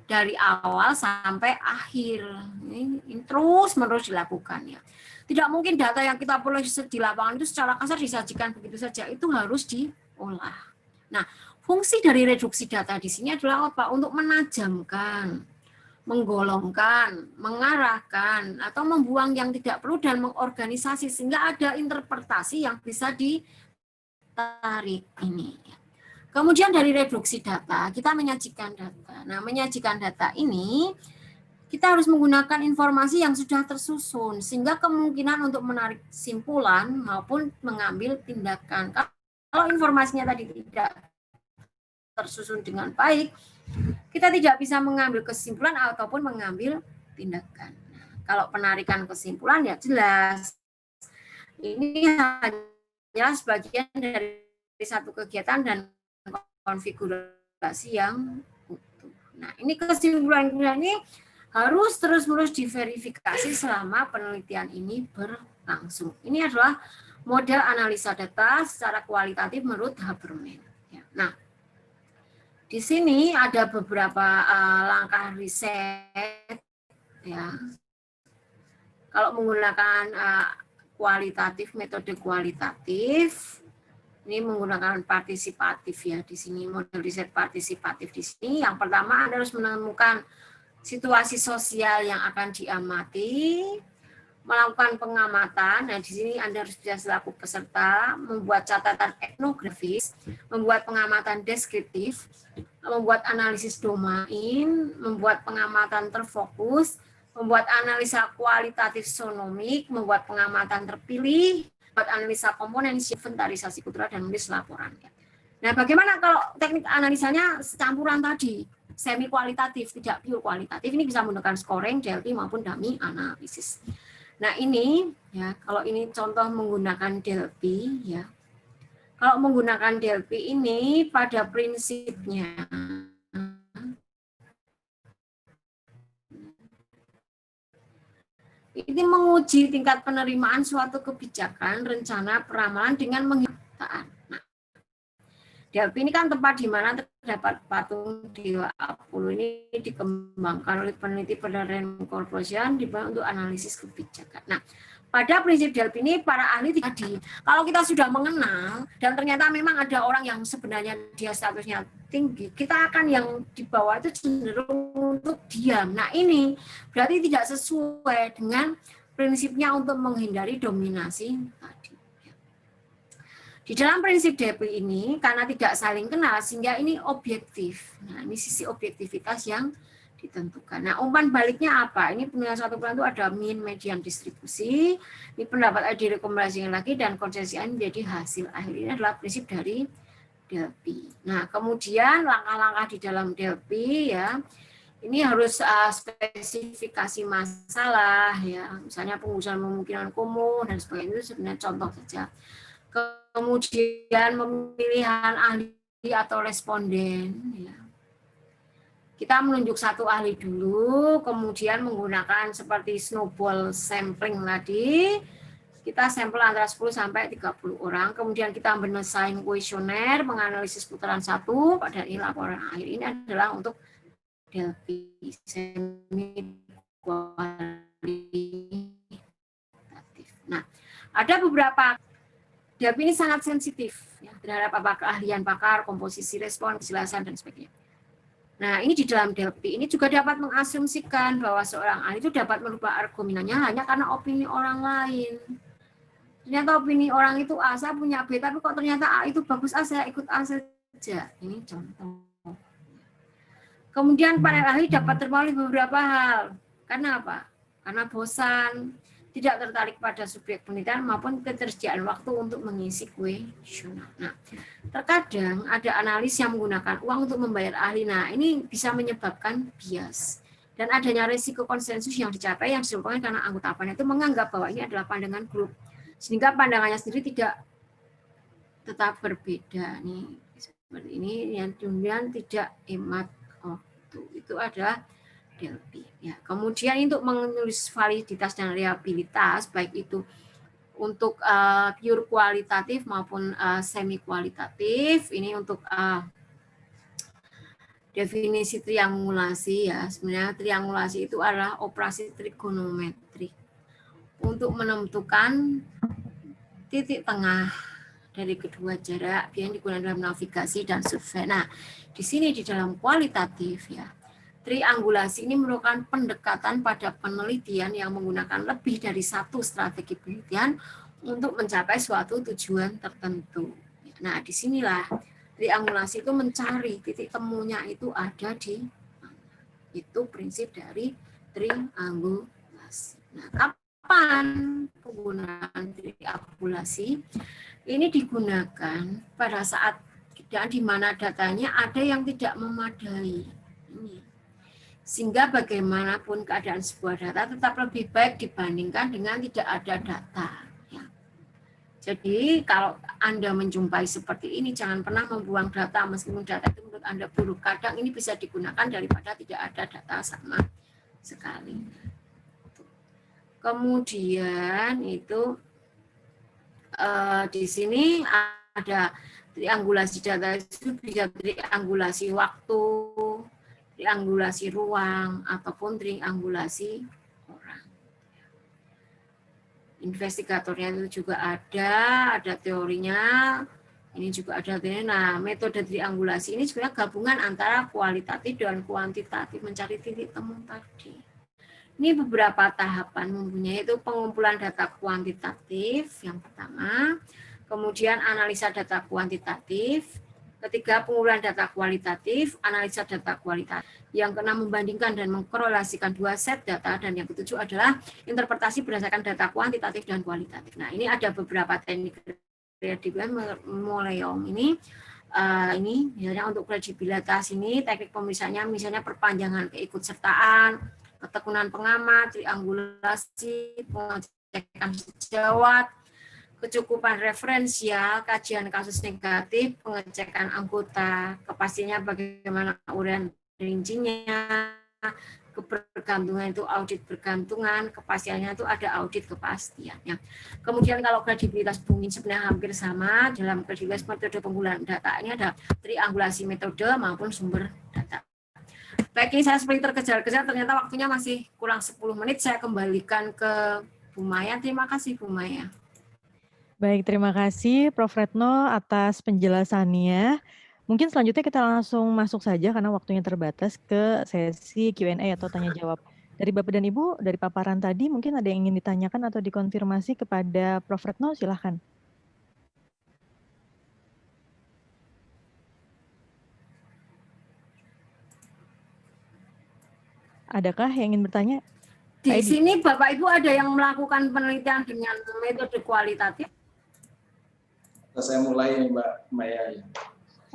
dari awal sampai akhir. Ini terus menerus dilakukan, ya. Tidak mungkin data yang kita peroleh di lapangan itu secara kasar disajikan begitu saja, itu harus diolah. Nah, fungsi dari reduksi data di sini adalah apa? Untuk menajamkan, menggolongkan, mengarahkan, atau membuang yang tidak perlu dan mengorganisasi sehingga ada interpretasi yang bisa ditarik ini. Kemudian dari reduksi data, kita menyajikan data. Nah, menyajikan data ini, kita harus menggunakan informasi yang sudah tersusun, sehingga kemungkinan untuk menarik kesimpulan maupun mengambil tindakan. Kalau informasinya tadi tidak tersusun dengan baik, kita tidak bisa mengambil kesimpulan ataupun mengambil tindakan. Nah, kalau penarikan kesimpulan ya jelas, ini hanya sebagian dari satu kegiatan dan konfigurasi yang utuh. Nah, ini kesimpulan ini harus terus-menerus diverifikasi selama penelitian ini berlangsung. Ini adalah model analisa data secara kualitatif menurut Haberman. Nah, di sini ada beberapa langkah riset, ya. Kalau menggunakan kualitatif, metode kualitatif, ini menggunakan partisipatif, ya. Di sini model riset partisipatif di sini. Yang pertama Anda harus menemukan situasi sosial yang akan diamati, melakukan pengamatan. Nah, di sini Anda harus bisa selaku peserta membuat catatan etnografis, membuat pengamatan deskriptif, membuat analisis domain, membuat pengamatan terfokus, membuat analisa kualitatif sonomik, membuat pengamatan terpilih, membuat analisa komponen, inventarisasi kultural, dan menulis laporan. Nah, bagaimana kalau teknik analisanya campuran tadi? Semi kualitatif, tidak pure kualitatif. Ini bisa menggunakan scoring, DLP maupun dummy analisis. Nah, ini ya, kalau ini contoh menggunakan DLP, ya. Kalau menggunakan DLP ini pada prinsipnya ini menguji tingkat penerimaan suatu kebijakan, rencana, peramalan dengan menghitung. Nah, DLP ini kan tempat di mana terdapat patung Dewa Apollo. Ini dikembangkan oleh peneliti pada Rand Corporation untuk analisis kebijakan. Nah, pada prinsip DLP ini para ahli tadi, kalau kita sudah mengenal dan ternyata memang ada orang yang sebenarnya dia statusnya tinggi, kita akan yang di bawah itu cenderung untuk diam. Nah, ini berarti tidak sesuai dengan prinsipnya untuk menghindari dominasi tadi. Di dalam prinsip DLP ini, karena tidak saling kenal, sehingga ini objektif. Nah, ini sisi objektivitas yang ditentukan. Nah, umpan baliknya apa? Ini penilaian suatu plan itu ada mean, median, distribusi. Ini pendapat direkomendasikan lagi, dan konsensus menjadi hasil akhir. Ini adalah prinsip dari DLP. Nah, kemudian langkah-langkah di dalam DLP, ya, Ini harus spesifikasi masalah ya, misalnya pengusahaan kemungkinan kumuh dan sebagainya, itu sebenarnya contoh saja. Kemudian pemilihan ahli atau responden ya. Kita menunjuk satu ahli dulu, kemudian menggunakan seperti snowball sampling tadi. Kita sampel antara 10 sampai 30 orang, kemudian kita mendesain kuesioner, menganalisis putaran 1, pada ini laporan akhir. Ini adalah untuk Delphi semi kualitatif. Nah, ada beberapa Delphi ini sangat sensitif ya, terhadap keahlian pakar, komposisi respon, kejelasan, dan sebagainya. Nah, ini di dalam Delphi ini juga dapat mengasumsikan bahwa seorang ahli itu dapat merubah argumennya hanya karena opini orang lain. Ternyata opini orang itu A, saya punya B, tapi kok ternyata A itu bagus A, saya ikut A saja. Ini contoh. Kemudian panel ahli dapat terpengaruh beberapa hal. Karena apa? Karena bosan, tidak tertarik pada subjek penelitian maupun ketersediaan waktu untuk mengisi kuesioner. Nah, terkadang ada analis yang menggunakan uang untuk membayar ahli. Nah, ini bisa menyebabkan bias. Dan adanya risiko konsensus yang dicapai yang disebabkan karena anggota panel itu menganggap bahwa ini adalah pandangan grup. Sehingga pandangannya sendiri tidak tetap berbeda. Nih, seperti ini, yang kemudian tidak hemat waktu. Itu adalah Delphi. Ya, kemudian untuk menulis validitas dan reliabilitas, baik itu untuk pure kualitatif maupun semi kualitatif, ini untuk definisi triangulasi ya. Sebenarnya triangulasi itu adalah operasi trigonometrik untuk menentukan titik tengah dari kedua jarak yang digunakan dalam navigasi dan survei. Nah, di sini di dalam kualitatif ya, triangulasi ini merupakan pendekatan pada penelitian yang menggunakan lebih dari satu strategi penelitian untuk mencapai suatu tujuan tertentu. Nah, disinilah triangulasi itu mencari titik temunya itu ada di mana. Itu prinsip dari triangulasi. Nah, kapan penggunaan triangulasi? Ini digunakan pada saat di mana datanya ada yang tidak memadai. Sehingga bagaimanapun keadaan sebuah data tetap lebih baik dibandingkan dengan tidak ada data. Ya. Jadi kalau Anda menjumpai seperti ini, jangan pernah membuang data meskipun data itu menurut Anda buruk. Kadang ini bisa digunakan daripada tidak ada data sama sekali. Kemudian itu di sini ada triangulasi data, itu bisa triangulasi waktu, triangulasi ruang, ataupun triangulasi orang. Investigatornya itu juga ada teorinya, ini juga ada teorinya. Nah, metode triangulasi ini sebenarnya gabungan antara kualitatif dan kuantitatif, mencari titik temu tadi. Ini beberapa tahapan mempunyai itu pengumpulan data kuantitatif yang pertama, kemudian analisa data kuantitatif, ketiga pengumpulan data kualitatif, analisa data kualitatif, yang keenam membandingkan dan mengkorelasikan dua set data, dan yang ketujuh adalah interpretasi berdasarkan data kuantitatif dan kualitatif. Nah, ini ada beberapa teknik Moleong ini misalnya untuk kredibilitas ini teknik pemeriksaannya misalnya perpanjangan keikutsertaan, ketekunan pengamat, triangulasi, pengecekan sejawat, kecukupan referensial, kajian kasus negatif, pengecekan anggota, kepastiannya bagaimana uraian rincinya, kebergantungan itu audit bergantungan, kepastiannya itu ada audit kepastian. Ya. Kemudian kalau kredibilitas Bungin sebenarnya hampir sama, dalam kredibilitas metode penggunaan data ini ada triangulasi metode maupun sumber data. Baik, ini saya seperti terkejar-kejar, ternyata waktunya masih kurang 10 menit, saya kembalikan ke Bu Maya. Terima kasih Bu Maya. Baik, terima kasih Prof. Retno atas penjelasannya. Mungkin selanjutnya kita langsung masuk saja karena waktunya terbatas ke sesi Q&A atau tanya jawab. Dari Bapak dan Ibu, dari paparan tadi mungkin ada yang ingin ditanyakan atau dikonfirmasi kepada Prof. Retno, silahkan. Adakah yang ingin bertanya? Di sini Bapak Ibu ada yang melakukan penelitian dengan metode kualitatif? Saya mulai Mbak Maya. Ya.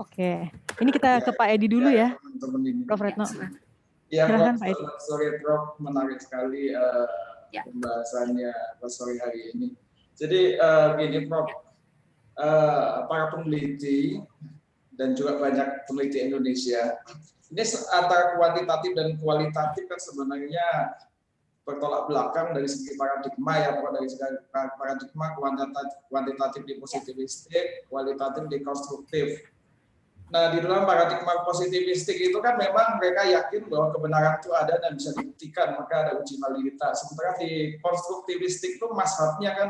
Oke, ini kita ke Pak Edi dulu ya, Prof. Retno. Ya, Silakan, Pak Prof. Sorry, Prof. Menarik sekali pembahasannya sore hari ini. Jadi gini, Prof. Para peneliti dan juga banyak peneliti Indonesia, ini antara kuantitatif dan kualitatif kan sebenarnya bertolak belakang dari segi paradigma ya, Prof. Dari segi paradigma kuantitatif di positivistik, kualitatif di konstruktif. Nah, di dalam paradigma positivistik itu kan memang mereka yakin bahwa kebenaran itu ada dan bisa dibuktikan, maka ada uji validitas. Sementara di konstruktivistik itu mazhabnya kan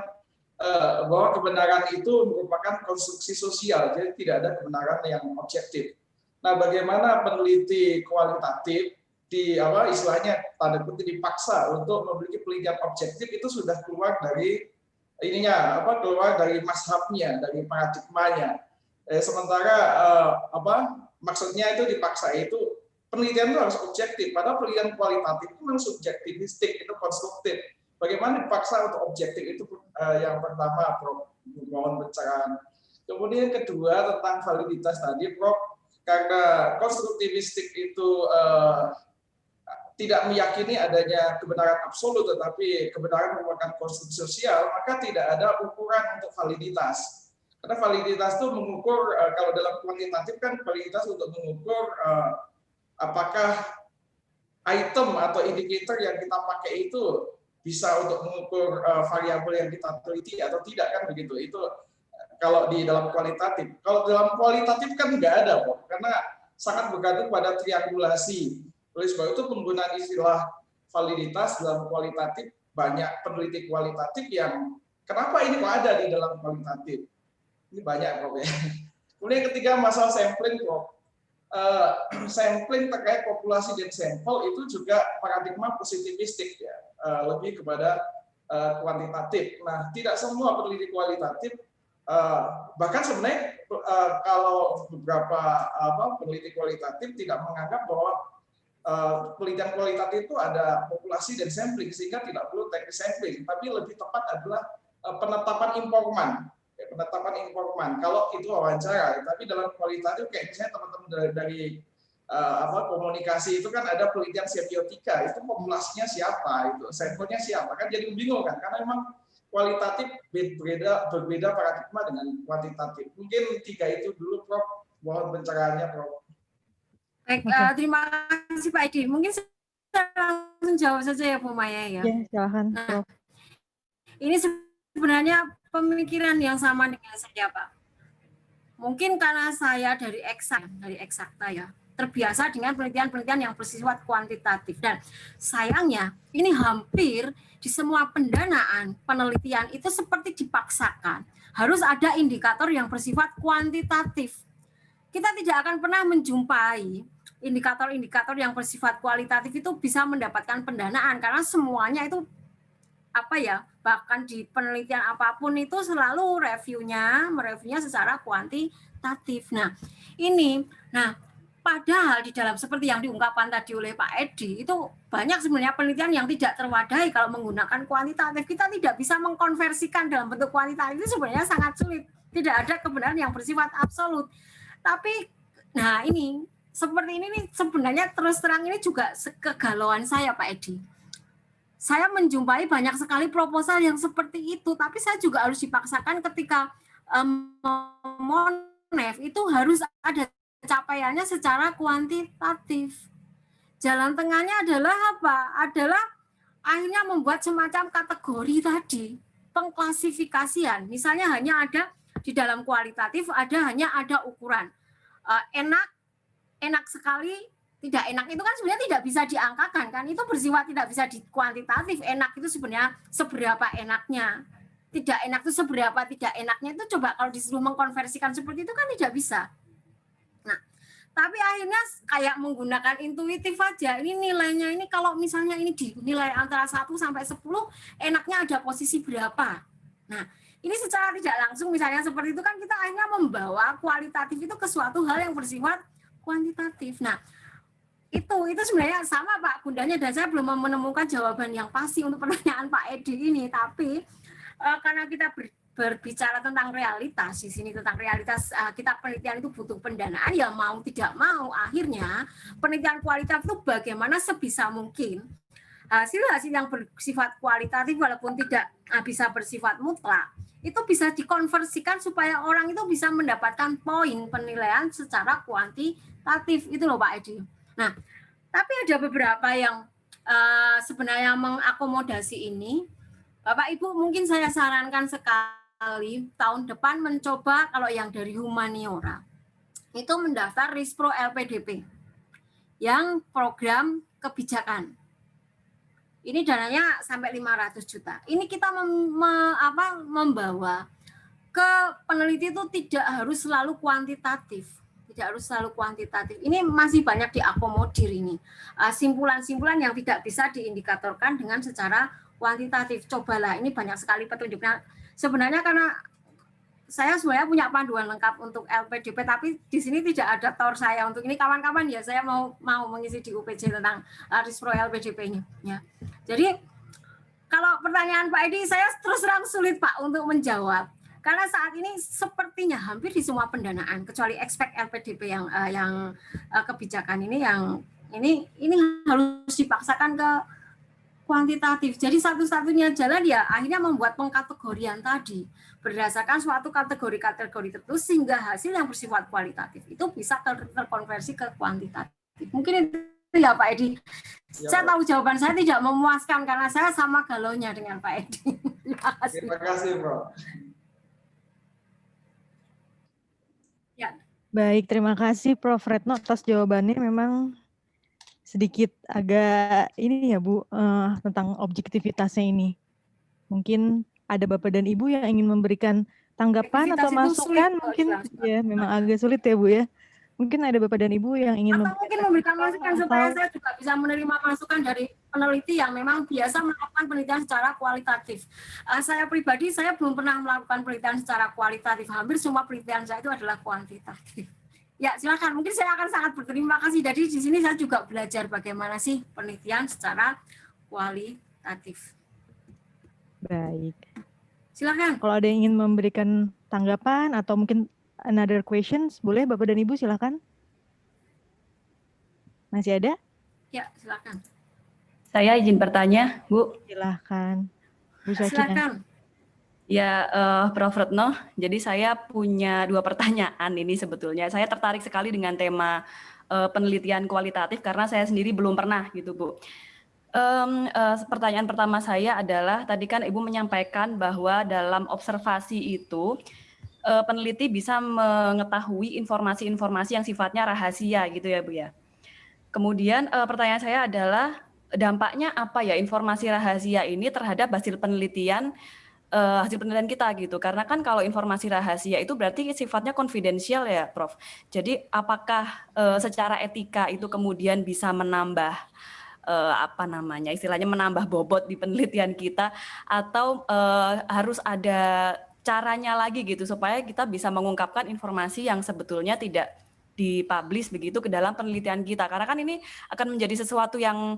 bahwa kebenaran itu merupakan konstruksi sosial, jadi tidak ada kebenaran yang objektif. Nah, bagaimana peneliti kualitatif istilahnya tanda kutip dipaksa untuk memiliki penelitian objektif itu sudah keluar dari keluar dari mazhabnya, dari paradigmanya. Sementara maksudnya itu dipaksa itu penelitian itu harus objektif, padahal penelitian kualitatif itu memang subjektivistik, itu konstruktif. Bagaimana dipaksa untuk objektif itu yang pertama, Prof. Mohon pencerahan. Kemudian kedua tentang validitas tadi, Prof. Karena konstruktivistik itu tidak meyakini adanya kebenaran absolut, tetapi kebenaran merupakan konstruksi sosial, maka tidak ada ukuran untuk validitas. Karena validitas itu mengukur, kalau dalam kuantitatif kan validitas untuk mengukur apakah item atau indikator yang kita pakai itu bisa untuk mengukur variabel yang kita teliti atau tidak, kan begitu. Itu kalau di dalam kualitatif. Kalau dalam kualitatif kan nggak ada, Prof, karena sangat bergantung pada triangulasi. Oleh sebab itu penggunaan istilah validitas dalam kualitatif, banyak peneliti kualitatif yang kenapa ini kok ada di dalam kualitatif? Ini banyak, Prof, ya. Kemudian ketiga masalah sampling, Prof. Sampling terkait populasi dan sampel itu juga paradigma positivistik ya, lebih kepada kuantitatif. Nah, tidak semua peneliti kualitatif, bahkan sebenarnya kalau beberapa peneliti kualitatif tidak menganggap bahwa penelitian kualitatif itu ada populasi dan sampling, sehingga tidak perlu teknik sampling, tapi lebih tepat adalah penetapan informan. Penetapan informan kalau itu wawancara, tapi dalam kualitatif kayak misalnya teman-teman dari komunikasi itu kan ada penelitian semiotika, itu populasinya siapa, itu sampelnya siapa, kan jadi bingung kan, karena memang kualitatif berbeda paradigma dengan kuantitatif. Mungkin tiga itu dulu, Prof. Mohon pencerahannya, Prof. Baik, terima kasih Pak Edi. Mungkin saya langsung jawab saja ya Bu Maya ya. Ya, silakan, Prof. Ini sebenarnya pemikiran yang sama dengan saya, Pak. Mungkin karena saya dari eksakta ya, terbiasa dengan penelitian-penelitian yang bersifat kuantitatif, dan sayangnya ini hampir di semua pendanaan penelitian itu seperti dipaksakan harus ada indikator yang bersifat kuantitatif. Kita tidak akan pernah menjumpai indikator-indikator yang bersifat kualitatif itu bisa mendapatkan pendanaan, karena semuanya itu bahkan di penelitian apapun itu selalu mereviewnya secara kuantitatif. Nah, padahal di dalam seperti yang diungkapkan tadi oleh Pak Edi, itu banyak sebenarnya penelitian yang tidak terwadahi kalau menggunakan kuantitatif. Kita tidak bisa mengkonversikan dalam bentuk kuantitatif, itu sebenarnya sangat sulit. Tidak ada kebenaran yang bersifat absolut. Tapi, ini seperti ini nih, sebenarnya terus terang ini juga kegalauan saya, Pak Edi. Saya menjumpai banyak sekali proposal yang seperti itu, tapi saya juga harus dipaksakan ketika monef itu harus ada capaiannya secara kuantitatif. Jalan tengahnya adalah apa? Adalah akhirnya membuat semacam kategori tadi, pengklasifikasian. Misalnya hanya ada di dalam kualitatif hanya ada ukuran enak sekali, tidak enak itu kan sebenarnya tidak bisa diangkakan kan, itu bersifat tidak bisa di kuantitatif. Enak itu sebenarnya seberapa enaknya, tidak enak itu seberapa tidak enaknya, itu coba kalau disuruh mengkonversikan seperti itu kan tidak bisa. Nah, tapi akhirnya kayak menggunakan intuitif aja, ini nilainya ini kalau misalnya ini dinilai antara 1 sampai 10, enaknya ada posisi berapa. Nah, ini secara tidak langsung misalnya seperti itu kan kita akhirnya membawa kualitatif itu ke suatu hal yang bersifat kuantitatif. Nah, itu sebenarnya sama Pak Bundanya, dan saya belum menemukan jawaban yang pasti untuk pertanyaan Pak Edi ini, tapi karena kita berbicara tentang realitas di sini, tentang realitas kita penelitian itu butuh pendanaan, ya mau tidak mau akhirnya penelitian kualitatif itu bagaimana sebisa mungkin hasil-hasil yang bersifat kualitatif walaupun tidak bisa bersifat mutlak itu bisa dikonversikan supaya orang itu bisa mendapatkan poin penilaian secara kuantitatif itu loh Pak Edi. Nah, tapi ada beberapa yang sebenarnya mengakomodasi ini. Bapak Ibu mungkin saya sarankan sekali tahun depan mencoba kalau yang dari humaniora itu mendaftar Rispro LPDP yang program kebijakan. Ini dananya sampai 500 juta. Ini kita membawa ke peneliti itu tidak harus selalu kuantitatif. Tidak harus selalu kuantitatif. Ini masih banyak diakomodir ini. Simpulan-simpulan yang tidak bisa diindikatorkan dengan secara kuantitatif. Cobalah, ini banyak sekali petunjuknya. Sebenarnya karena saya sebenarnya punya panduan lengkap untuk LPDP, tapi di sini tidak ada tor saya untuk ini. Kawan-kawan ya, saya mau mengisi di UPJ tentang Rispro LPDP-nya. Ya. Jadi kalau pertanyaan Pak Edi, saya terus terang sulit Pak untuk menjawab. Karena saat ini sepertinya hampir di semua pendanaan, kecuali expect LPDP yang kebijakan ini yang ini harus dipaksakan ke kuantitatif. Jadi satu-satunya jalan ya akhirnya membuat pengkategorian tadi berdasarkan suatu kategori-kategori tertentu sehingga hasil yang bersifat kualitatif itu bisa terkonversi ke kuantitatif. Mungkin itu ya Pak Edi. Ya, saya tahu jawaban saya tidak memuaskan karena saya sama galaunya dengan Pak Edi. Terima kasih. Terima kasih, Bro. Ya. Baik, terima kasih Prof. Retno atas jawabannya. Memang sedikit agak ini ya Bu, tentang objektivitasnya ini. Mungkin ada Bapak dan Ibu yang ingin memberikan tanggapan atau masukan, mungkin ya memang agak sulit ya Bu ya. Mungkin ada Bapak dan Ibu yang ingin memberikan masukan supaya saya juga bisa menerima masukan dari peneliti yang memang biasa melakukan penelitian secara kualitatif. Saya pribadi, saya belum pernah melakukan penelitian secara kualitatif. Hampir semua penelitian saya itu adalah kuantitatif. Ya, silakan. Mungkin saya akan sangat berterima kasih. Jadi di sini saya juga belajar bagaimana sih penelitian secara kualitatif. Baik. Silakan. Kalau ada yang ingin memberikan tanggapan atau mungkin another questions, boleh Bapak dan Ibu silakan. Masih ada? Ya, silakan. Saya izin bertanya, Bu. Silakan. Bu Sakina. Silakan. Ya, Prof. Retno, jadi saya punya 2 pertanyaan ini sebetulnya. Saya tertarik sekali dengan tema penelitian kualitatif karena saya sendiri belum pernah gitu, Bu. Pertanyaan pertama saya adalah, tadi kan Ibu menyampaikan bahwa dalam observasi itu, peneliti bisa mengetahui informasi-informasi yang sifatnya rahasia gitu ya, Bu ya. Kemudian pertanyaan saya adalah, dampaknya apa ya informasi rahasia ini terhadap hasil penelitian kita gitu, karena kan kalau informasi rahasia itu berarti sifatnya konfidensial ya Prof. Jadi apakah secara etika itu kemudian bisa menambah istilahnya menambah bobot di penelitian kita, atau harus ada caranya lagi gitu supaya kita bisa mengungkapkan informasi yang sebetulnya tidak dipublish begitu ke dalam penelitian kita, karena kan ini akan menjadi sesuatu yang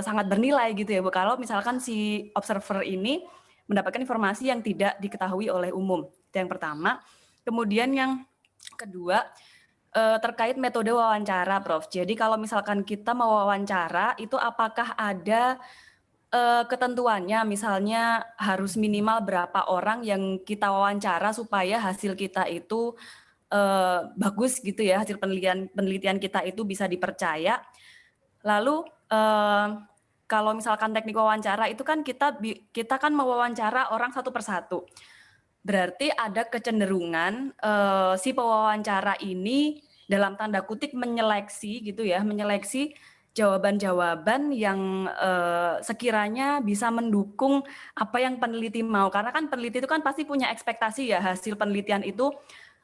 sangat bernilai gitu ya Bu, kalau misalkan si observer ini mendapatkan informasi yang tidak diketahui oleh umum. Itu yang pertama. Kemudian yang kedua, terkait metode wawancara, Prof. Jadi kalau misalkan kita mau wawancara, itu apakah ada ketentuannya, misalnya harus minimal berapa orang yang kita wawancara supaya hasil kita itu bagus gitu ya, hasil penelitian kita itu bisa dipercaya. Lalu kalau misalkan teknik wawancara itu kan kita kan mewawancara orang satu persatu. Berarti ada kecenderungan si pewawancara ini dalam tanda kutip menyeleksi gitu ya, menyeleksi jawaban-jawaban yang sekiranya bisa mendukung apa yang peneliti mau. Karena kan peneliti itu kan pasti punya ekspektasi ya, hasil penelitian itu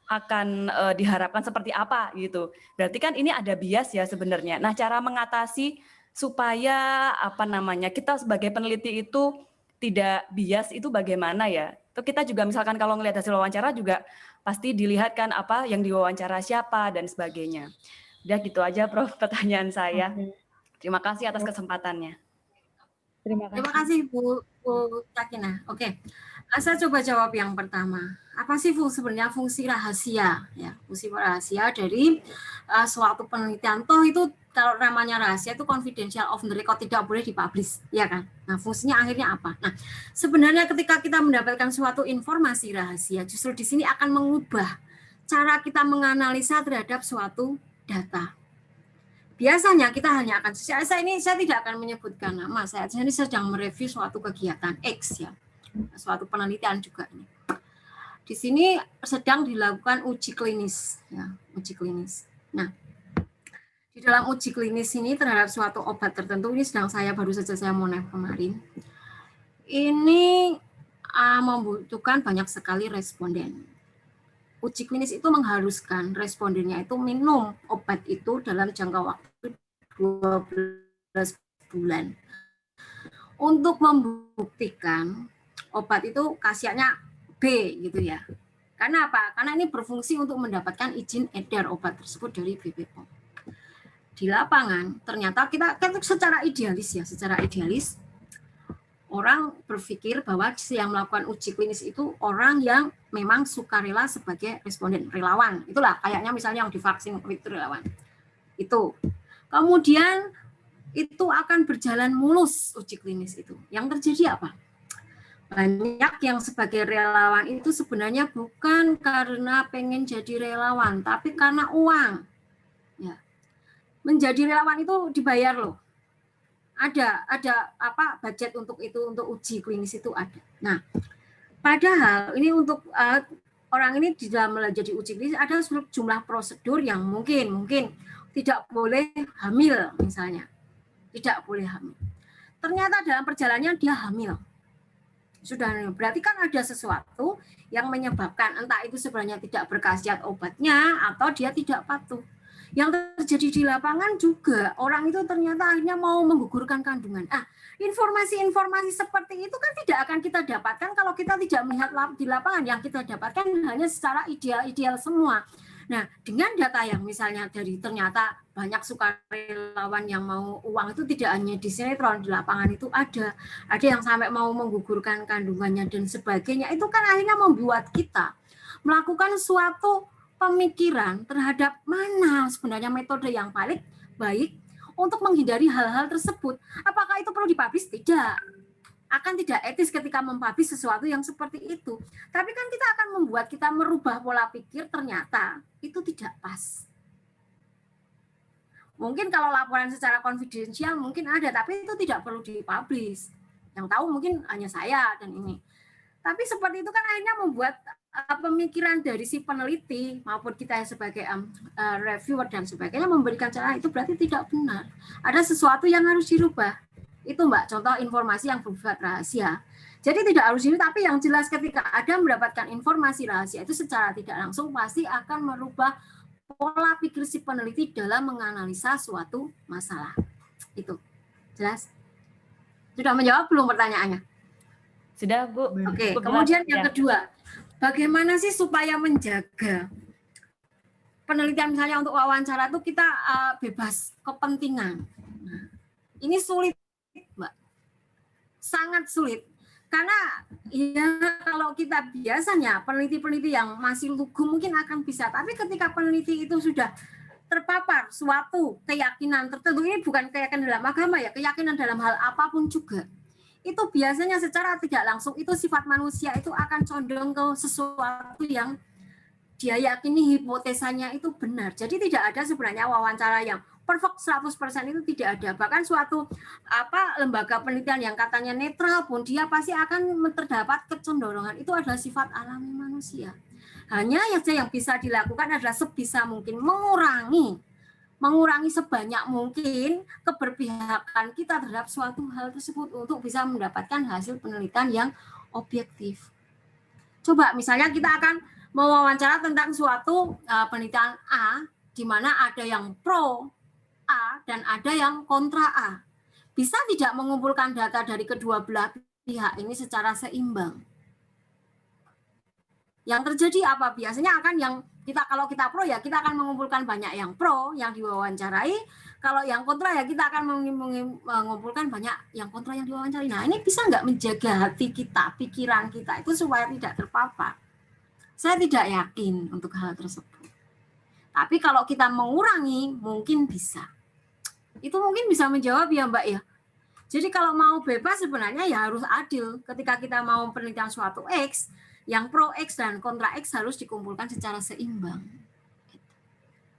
akan diharapkan seperti apa gitu. Berarti kan ini ada bias ya sebenarnya. Nah, cara mengatasi supaya kita sebagai peneliti itu tidak bias itu bagaimana ya? Itu kita juga misalkan kalau ngelihat hasil wawancara juga pasti dilihat kan apa yang diwawancara siapa dan sebagainya. Udah gitu aja Prof pertanyaan saya. Oke. Terima kasih atas kesempatannya. Terima kasih. Terima kasih Bu Sakina. Oke. Saya coba jawab yang pertama. Apa sih sebenarnya fungsi rahasia? Ya, fungsi rahasia dari suatu penelitian. Toh itu kalau namanya rahasia itu confidential of the record, tidak boleh dipublish, ya kan? Nah, fungsinya akhirnya apa? Nah, sebenarnya ketika kita mendapatkan suatu informasi rahasia, justru di sini akan mengubah cara kita menganalisa terhadap suatu data. Biasanya kita hanya akan, saya tidak akan menyebutkan nama, saya ini sedang mereview suatu kegiatan X ya, suatu penelitian juga ini. Di sini sedang dilakukan uji klinis, ya, uji klinis. Nah, di dalam uji klinis ini terhadap suatu obat tertentu, ini baru saja saya monef kemarin. Ini membutuhkan banyak sekali responden. Uji klinis itu mengharuskan respondennya itu minum obat itu dalam jangka waktu 12 bulan. Untuk membuktikan obat itu khasiatnya B gitu ya. Karena apa? Karena ini berfungsi untuk mendapatkan izin edar obat tersebut dari BPOM. Di lapangan ternyata kita secara idealis orang berpikir bahwa yang melakukan uji klinis itu orang yang memang sukarela sebagai responden, relawan. Itulah kayaknya misalnya yang divaksin itu relawan. Itu. Kemudian itu akan berjalan mulus uji klinis itu. Yang terjadi apa? Banyak yang sebagai relawan itu sebenarnya bukan karena pengen jadi relawan, tapi karena uang. Ya. Menjadi relawan itu dibayar loh. Ada apa budget untuk itu, untuk uji klinis itu ada. Nah, padahal ini untuk orang ini di dalam menjadi uji klinis ada jumlah prosedur yang mungkin tidak boleh hamil misalnya. Tidak boleh hamil. Ternyata dalam perjalanannya dia hamil. Sudah, berarti kan ada sesuatu yang menyebabkan entah itu sebenarnya tidak berkhasiat obatnya atau dia tidak patuh. Yang terjadi di lapangan juga orang itu ternyata akhirnya mau menggugurkan kandungan. Informasi-informasi seperti itu kan tidak akan kita dapatkan kalau kita tidak melihat di lapangan. Yang kita dapatkan hanya secara ideal semua. Nah, dengan data yang misalnya dari ternyata banyak sukarelawan yang mau uang itu tidak hanya di sinetron, di lapangan itu ada yang sampai mau menggugurkan kandungannya dan sebagainya. Itu kan akhirnya membuat kita melakukan suatu pemikiran terhadap mana sebenarnya metode yang paling baik untuk menghindari hal-hal tersebut. Apakah itu perlu dipublish? Tidak. Akan tidak etis ketika mempublish sesuatu yang seperti itu. Tapi kan kita akan membuat kita merubah pola pikir, ternyata itu tidak pas. Mungkin kalau laporan secara konfidensial mungkin ada, tapi itu tidak perlu dipublish. Yang tahu mungkin hanya saya dan ini. Tapi seperti itu kan akhirnya membuat pemikiran dari si peneliti maupun kita sebagai reviewer dan sebagainya memberikan cara itu berarti tidak benar. Ada sesuatu yang harus dirubah. Itu Mbak, contoh informasi yang bersifat rahasia. Jadi tidak harus ini, tapi yang jelas ketika ada mendapatkan informasi rahasia itu secara tidak langsung pasti akan merubah pola pikir si peneliti dalam menganalisa suatu masalah. Itu jelas? Sudah menjawab belum pertanyaannya? Sudah, Bu. Oke, kemudian yang kedua, bagaimana sih supaya menjaga penelitian misalnya untuk wawancara itu kita bebas kepentingan. Nah, ini sulit, Mbak. Sangat sulit. Karena ya kalau kita biasanya peneliti-peneliti yang masih lugu mungkin akan bisa, tapi ketika peneliti itu sudah terpapar suatu keyakinan tertentu, ini bukan keyakinan dalam agama ya, keyakinan dalam hal apapun juga. Itu biasanya secara tidak langsung itu sifat manusia itu akan condong ke sesuatu yang dia yakini hipotesanya itu benar. Jadi tidak ada sebenarnya wawancara yang perfect 100% itu tidak ada. Bahkan suatu lembaga penelitian yang katanya netral pun dia pasti akan terdapat kecenderungan. Itu adalah sifat alami manusia. Hanya yang bisa dilakukan adalah sebisa mungkin mengurangi sebanyak mungkin keberpihakan kita terhadap suatu hal tersebut untuk bisa mendapatkan hasil penelitian yang objektif. Coba misalnya kita akan mewawancara tentang suatu penelitian A, di mana ada yang pro A dan ada yang kontra A. Bisa tidak mengumpulkan data dari kedua belah pihak ini secara seimbang? Yang terjadi apa? Biasanya akan yang kalau kita pro ya kita akan mengumpulkan banyak yang pro yang diwawancarai. Kalau yang kontra ya kita akan mengumpulkan banyak yang kontra yang diwawancarai. Nah, ini bisa nggak menjaga hati kita, pikiran kita itu supaya tidak terpapar? Saya tidak yakin untuk hal tersebut. Tapi kalau kita mengurangi mungkin bisa. Itu mungkin bisa menjawab ya Mbak ya. Jadi kalau mau bebas sebenarnya ya harus adil. Ketika kita mau penelitian suatu X, yang pro X dan kontra X harus dikumpulkan secara seimbang.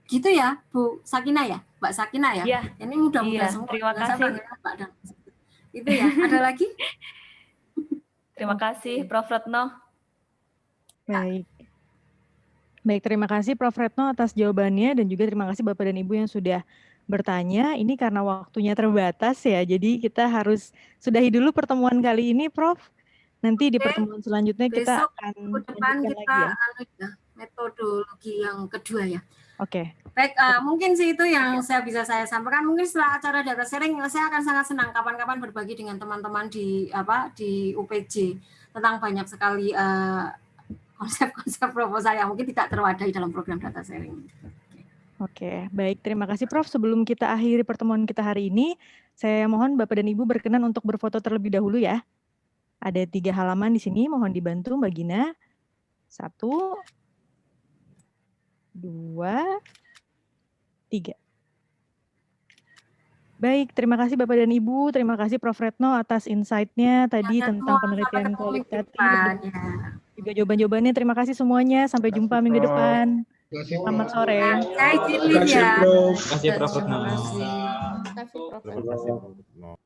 Gitu ya, Bu Sakina ya, Mbak Sakina ya. Iya. Ini mudah-mudahan Iya, semua. terima kasih. Itu ya. Ada lagi? Terima kasih, Prof. Retno. Baik. Baik, terima kasih Prof. Retno atas jawabannya dan juga terima kasih Bapak dan Ibu yang sudah bertanya. Ini karena waktunya terbatas ya, jadi kita harus sudahi dulu pertemuan kali ini, Prof. Nanti di pertemuan selanjutnya kita Besok akan depan lanjutkan kita lagi ya. Metodologi yang kedua ya. Oke. Baik, mungkin sih itu yang bisa saya sampaikan. Mungkin setelah acara data sharing, saya akan sangat senang kapan-kapan berbagi dengan teman-teman di UPJ tentang banyak sekali konsep-konsep proposal yang mungkin tidak terwadahi dalam program data sharing. Oke, baik. Terima kasih, Prof. Sebelum kita akhiri pertemuan kita hari ini, saya mohon Bapak dan Ibu berkenan untuk berfoto terlebih dahulu ya. Ada 3 halaman di sini, mohon dibantu Mbak Gina. 1, 2, 3. Baik, terima kasih Bapak dan Ibu, terima kasih Prof. Retno atas insight-nya tadi tentang penelitian kualitatif dan juga jawaban-jawabannya. Terima kasih semuanya, sampai jumpa minggu depan. Selamat sore. Saya izin ya. Terima kasih Prof. Retno. Terima kasih. Terima kasih Prof. Retno.